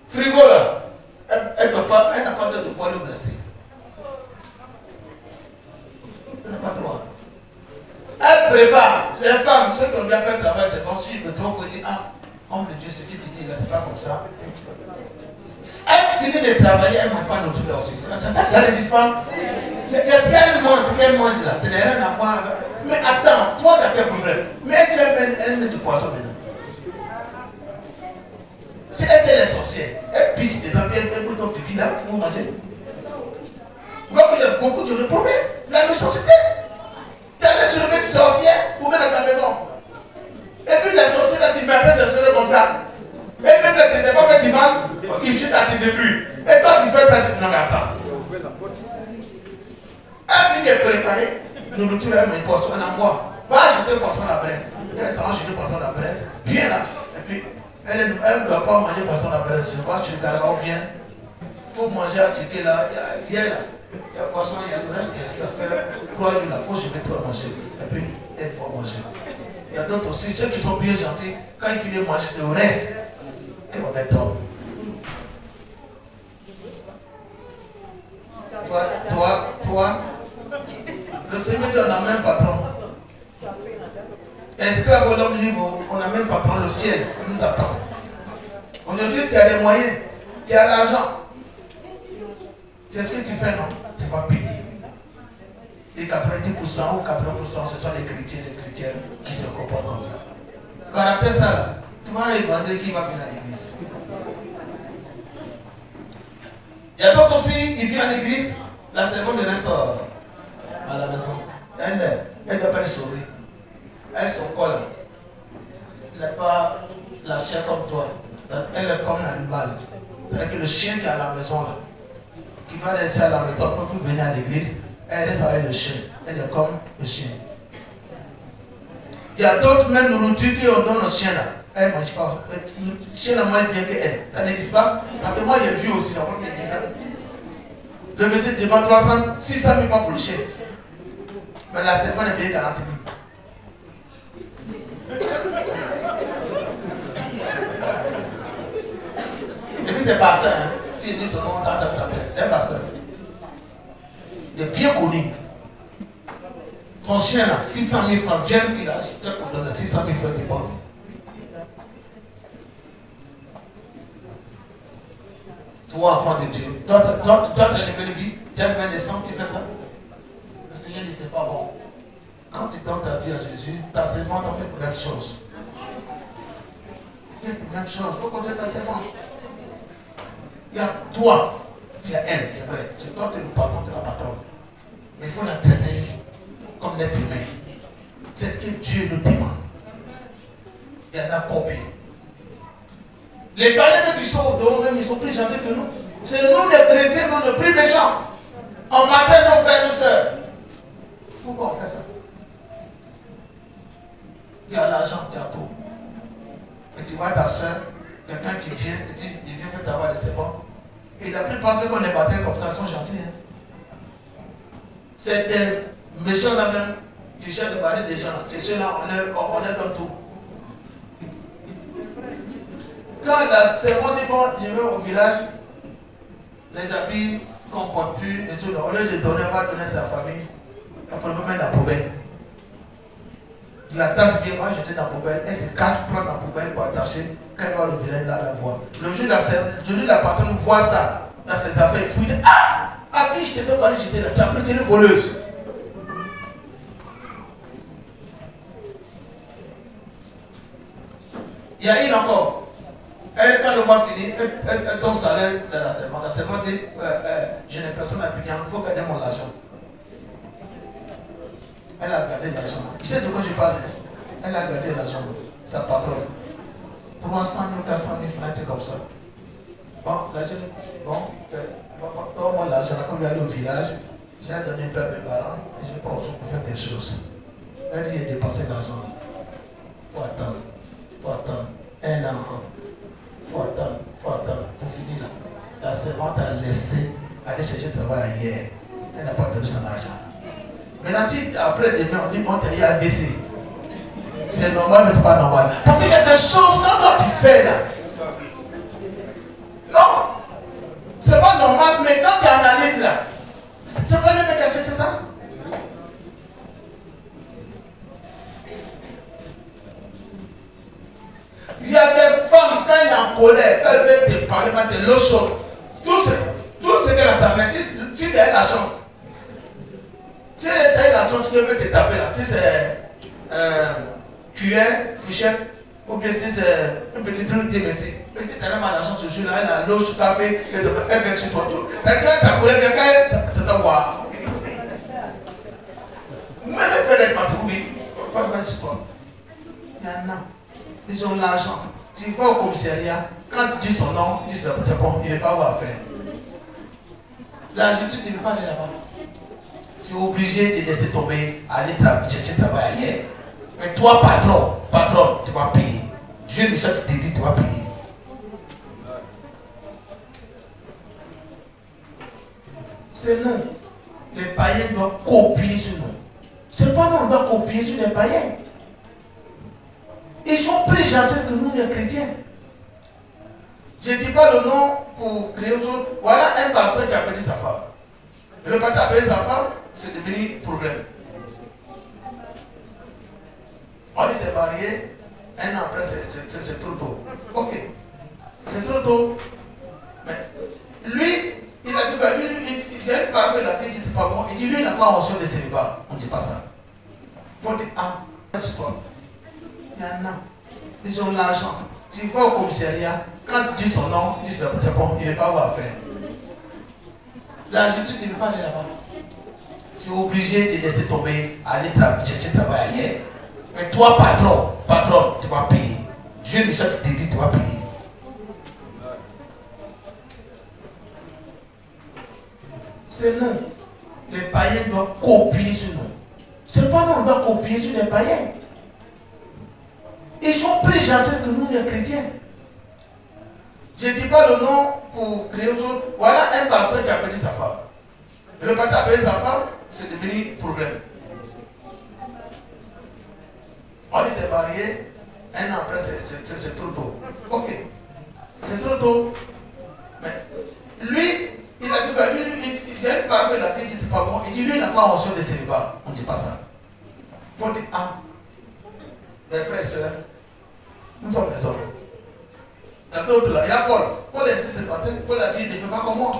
Frigo là, elle n'a pas de quoi le blesser. Elle n'a pas droit. Elle prépare. Les femmes, ceux qui ont bien fait le travail, c'est bon. Si je me trompe, on dit, ah, homme de Dieu, ce que tu dis là, c'est pas comme ça. Elle finit de travailler, elle ne mange pas notre là aussi. Ça n'existe pas. Ce qu'elle mange là, c'est rien à voir avec. Mais attends, toi, tu as quel problème? Mais elle met du poisson maintenant. Si elle c'est les sorcières, elle pisse dedans, elle met ton pipi là pour manger. Vous voyez qu'il y a beaucoup de problèmes. La méchanceté. Tu allais soulever une sorcière pour mettre dans ta maison. Et puis la sorcière là dit, mais après ça serait comme ça. Et même quand tu n'as pas fait du mal, il vient à te détruire. Et toi tu fais ça, tu dis, non mais attends. Elle vient de préparer, nourriture, elle met une poisson, elle envoie. Va acheter un poisson à la braise. Elle s'en acheter un poisson à la braise. Bien là. Et puis, elle ne doit pas manger poisson à la braise. Je vois chez le garagou bien. Il faut manger à Tchéké là. Il y a il y a poisson, il y a le reste, ça fait 3 jours là. Il faut se mettre à manger. Et puis, elle faut manger. Il y a d'autres aussi, ceux qui sont bien gentils, quand ils finissent de manger le reste, ils vont mettre d'or. Toi, le Seigneur dit on a même patron. Esclave de l'homme libre, on a même patron, le ciel nous attend. Aujourd'hui, tu as les moyens, tu as l'argent. C'est ce que tu fais, non? Tu vas payer. Et 90% ou 80%, ce sont les chrétiens qui se comportent comme ça. Caractère ça, là. Tu vois l'évangile qui va venir à l'église. Il y a d'autres aussi, ils viennent à l'église, la servante reste à la maison. Elle ne doit pas les sauver. Elle, son corps, n'est pas la chair comme toi. Elle est comme l'animal. C'est-à-dire que le chien qui est à la maison, là, qui va rester à la maison pour venir à l'église, elle reste avec le chien. Elle est comme le chien. Il y a d'autres même nourritures qu'on donne au chien là. Elle ne mange pas. Le chien ne mange bien qu'elle. Ça n'existe pas. Parce que moi j'ai vu aussi, la première dit ça. Le monsieur demande 600 000 francs pour le chien. Mais la servante est payée 40 000. Et puis c'est pasteur, hein. Si il dit son nom, c'est un pasteur. Il est bien connu. Son chien là, 600 000 francs, vient qu'il a acheté pour donner 600 000 francs de dépenses. Toi, enfant de Dieu, toi, tu as une nouvelle vie, tu as une nouvelle naissance, tu fais ça. Le Seigneur dit, c'est pas bon. Quand tu donnes ta vie à Jésus, ta servante a fait la même chose. Il fait la même chose, il faut compter ta servante. Il y a toi, il y a elle, c'est vrai. C'est toi qui es le patron, tu es la patronne. Mais il faut la traiter comme l'être humain. C'est ce que Dieu nous demande. copié. Les païens qui sont au dehors même, ils sont plus gentils que nous. C'est nous les chrétiens, nous les plus méchants. On maltraite nos frères et nos soeurs. Pourquoi on fait ça? Tu as l'argent, tu as tout. Et tu vois ta soeur, quelqu'un qui vient, et dit, il vient faire travail de ses bons. Et la plupart de ceux qu'on est battus comme ça sont gentils. Hein? C'est des méchants là même qui cherchent de parler des gens. C'est ceux-là, on est comme tout. Quand la seconde dit bon, je vais au village, les habits qu'on ne porte plus, et tout, au lieu de donner, on va donner à sa famille. Après, on va mettre dans la poubelle. La tasse bien, moi j'étais dans la poubelle, elle se cache, prend la poubelle pour attacher. Quand elle va au village, là, la voit. Le jour de la patronne voit ça, dans ses affaires, il fouille. Ah, puis je t'ai parlé, j'étais là, tu as pris, tu es une voleuse. Il y a une encore. Elle, quand le mois finit, elle donne salaire dans la servante. La servante dit, je n'ai personne à payer, il faut garder mon argent. Elle a gardé l'argent. Tu sais de quoi je parle? Elle a gardé l'argent, sa patronne. 300 000, 400 000 francs, c'est comme ça. Bon, l'argent, donne-moi l'argent. Quand je vais aller au village, j'ai donné un peu à mes parents et je prends pour faire des choses. Elle dit, j'ai dépensé l'argent. Il faut attendre. Il faut attendre. Un an encore. Il faut attendre. Pour finir là. La servante a laissé aller chercher travail ailleurs. Elle n'a pas donné son argent. Maintenant, si après demain on dit bon, tu as eu AVC, c'est normal, mais c'est pas normal. Parce qu'il y a des choses, quand toi tu fais là, non, c'est pas normal, mais quand tu analyses là, c'est pas le mec qui a cherché ça. Il y a des femmes, quand elles sont en colère, elles veulent te parler, mais c'est l'eau chaude. Tout ce qu'elle a sa main, si tu as la chance. Si tu as la chance qu'elle veut te taper là, si c'est cuillère, fichette, ou bien si c'est un petit truc, dis merci. Mais si tu as mal la chance ce jour-là, elle a l'eau sur le café, elle vient sur toi tout. Quand ta colère vient, tu te vois. Même elle fait les passes, oui, il faut faire sur toi. Il y en a. Ils ont l'argent. Tu vas au commissariat, quand tu dis son nom, tu dis c'est bon, il ne va pas avoir affaire. La justice, tu ne veux pas aller là-bas. Tu es obligé de laisser tomber, aller chercher travail ailleurs. Mais toi, patron, tu vas payer. Dieu Michel te dit, tu vas payer. C'est nous. Les païens doivent copier sur nous. C'est pas nous, on doit copier sur les païens. Ils sont plus gentils que nous, les chrétiens. Je ne dis pas le nom pour créer autre chose. Voilà un pasteur qui a perdu sa femme. Et le pasteur a perdu sa femme, c'est devenu problème. On dit s'est marié, un an après c'est trop tôt. Ok, c'est trop tôt. Mais lui, il a dit, il a une parole, il a dit, c'est pas bon. Il dit, lui, il n'a pas reçu de célibat. On ne dit pas ça. Il faut dire, ah, c'est toi. Il y en a. Ils ont l'argent. Tu vas au commissariat, quand tu dis son nom, tu dis c'est bon, il ne va pas avoir affaire. La justice, tu ne veux pas aller là-bas. Tu es obligé de laisser tomber, aller chercher travail ailleurs. Mais toi, patron, tu vas payer. Dieu Michel te dit, tu vas payer. C'est nous. Les païens doivent copier sur nous. C'est pas nous, on doit copier sur les païens. Ils sont plus gentils que nous, les chrétiens. Je ne dis pas le nom pour créer autre chose. Voilà un pasteur qui a perdu sa femme. Et le pasteur a perdu sa femme, c'est devenu problème. On dit s'est marié, un an après c'est trop tôt. Ok, c'est trop tôt. Mais lui, il a dit, il a une parole, il a dit, c'est pas bon. Il dit, lui, il n'a pas reçu de célibat. On ne dit pas ça. Il faut dire, ah, mes frères et sœurs, nous sommes des hommes. Il y a d'autres là, il y a Paul. Paul est célibataire. Paul a dit, ne fais pas comme moi.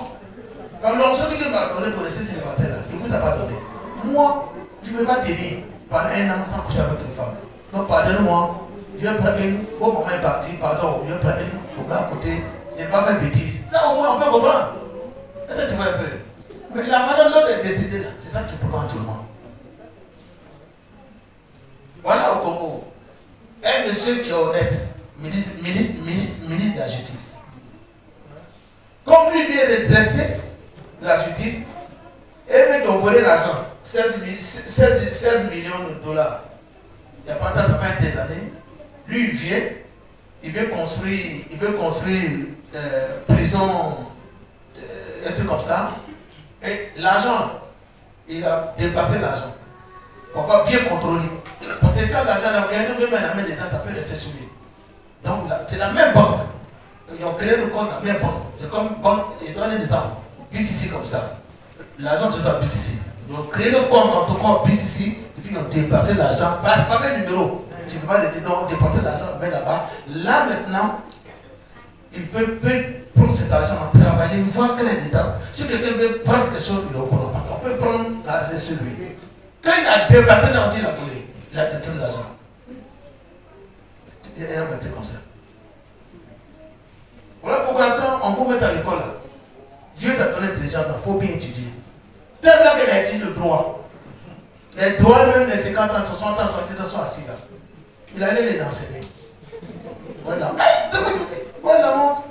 Alors, celui qui m'a donné pour laisser célibataire là, il ne vous a pas donné. Moi, je ne vais pas te dire, pendant un an, sans coucher avec une femme. Donc, pardonne-moi, je vais prendre une, au moment est parti, pardon, je vais prendre une pour mettre à côté, je ne vais pas faire bêtise. Ça, au moins, on peut comprendre. Est-ce que tu vois un peu? Mais la manière dont elle est décidée là, c'est ça qui prend tout le monde. Voilà au Congo. Un monsieur qui est honnête, ministre de la justice. Comme lui vient redresser la justice, et veut d'envoyer l'argent, 16 millions de dollars. Il n'y a pas tant de 20 des années. Lui, il veut construire prison, un truc comme ça. Et l'argent, il a dépassé l'argent. On va bien contrôler. Parce que quand l'argent a gagné, même la main dedans, ça peut rester sur lui. Donc, c'est la même banque. Ils ont créé le compte de la même banque. C'est comme banque, ils donnent des exemples. BCC comme ça. L'argent, c'est dans BCC. Ils ont créé le compte en tout cas BCC, et puis ils ont dépassé l'argent. C'est pas le même numéro. Tu ne peux pas le dire, donc dépenser l'argent, mais là-bas. Là maintenant, il peut prendre cet argent, travailler, voir quel est dedans. Si quelqu'un veut prendre quelque chose, il est au courant. On peut prendre, ça reste sur lui. Quand il a débattu dans il a volé, il a détruit l'argent. Il a metté comme ça. Voilà pourquoi quand on vous met à l'école, Dieu t'a donné l'intelligence, il faut bien étudier. Tellement qu'il a étudié le droit. Les droits, même les 50 ans, 60 ans, 70 ans sont assis là. Il allait les enseigner. Voilà. Voilà la honte.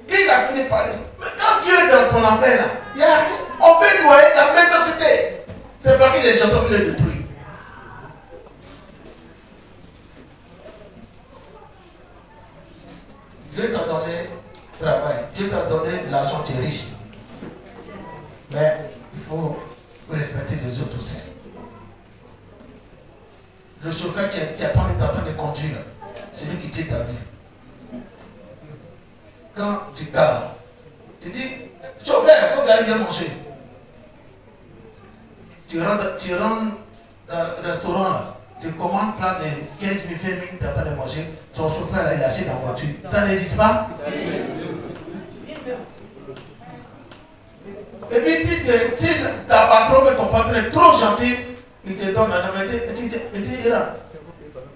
Il a fini par dire. Mais quand Dieu est dans ton affaire là, on veut noyer la même société. C'est pas que les gens veulent le détruire. Dieu t'a donné travail. Dieu t'a donné l'argent, tu es riche. Mais il faut respecter les autres aussi. Le chauffeur qui est en train de conduire, c'est lui qui tire ta vie. Quand tu pars, tu dis, chauffeur, il faut gagner bien manger. Tu rentres dans le restaurant, là, tu commandes plein de 15 000, 20 000, tu es en train de manger. Ton chauffeur, là, il est assis dans la voiture. Ça n'existe pas? Et puis si ta patron, ton patron est trop gentil, il te donne la nourriture, et tu dis, là,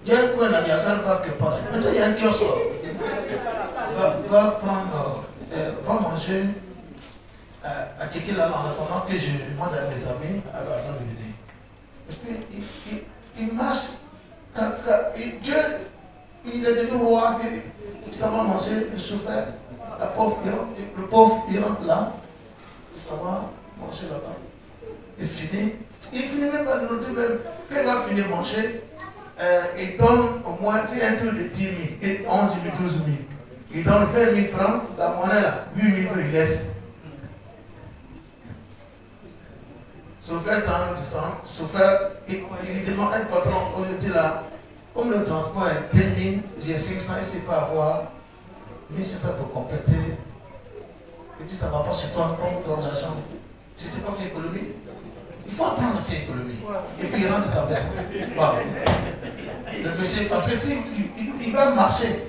il y a un coin là, il y a un bar quelque part là. Maintenant, il y a un kiosque. Va prendre, va manger à quelqu'un là en attendant que je mange avec mes amis avant de venir. Et puis, il marche. Dieu, il est devenu roi, il s'en va manger, le chauffeur, le pauvre, il rentre là, il s'en va manger là-bas. Il finit même pas de noter, même quand il va finir de manger, il donne au moins, c'est un truc de 10 000, 11 000, 12 000. Il donne 20 000 francs, la monnaie là, 8 000 francs, il laisse. Chauffeur, il demande à un patron, on lui dit là, comme le transport est 2 000, j'ai 500, il ne sait pas avoir 1 600 pour compléter. Il dit, ça ne va pas chez toi, on donne l'argent. Tu ne sais pas faire économie? Il faut apprendre à faire économie. Et puis il rentre dans sa maison. Wow. Le monsieur, parce que s'il va marcher,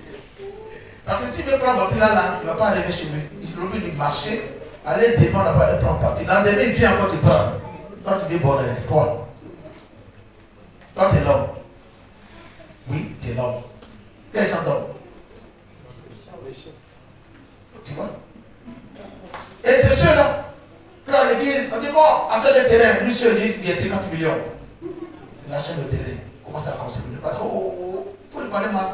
parce que s'il veut prendre parti là, il ne va pas arriver chez lui. Il est obligé de marcher, aller devant là-bas, aller prendre parti. L'endemain, il vient encore te prendre. Toi, tu veux bonheur, toi. Toi, tu es l'homme. Oui, tu es l'homme. Quel genre d'homme? Tu vois? Et c'est ceux-là, quand l'église, on dit bon, achète le terrain, lui seul dit, il y a 50 millions. Il achète le terrain, commence à construire. Il faut lui parler mal.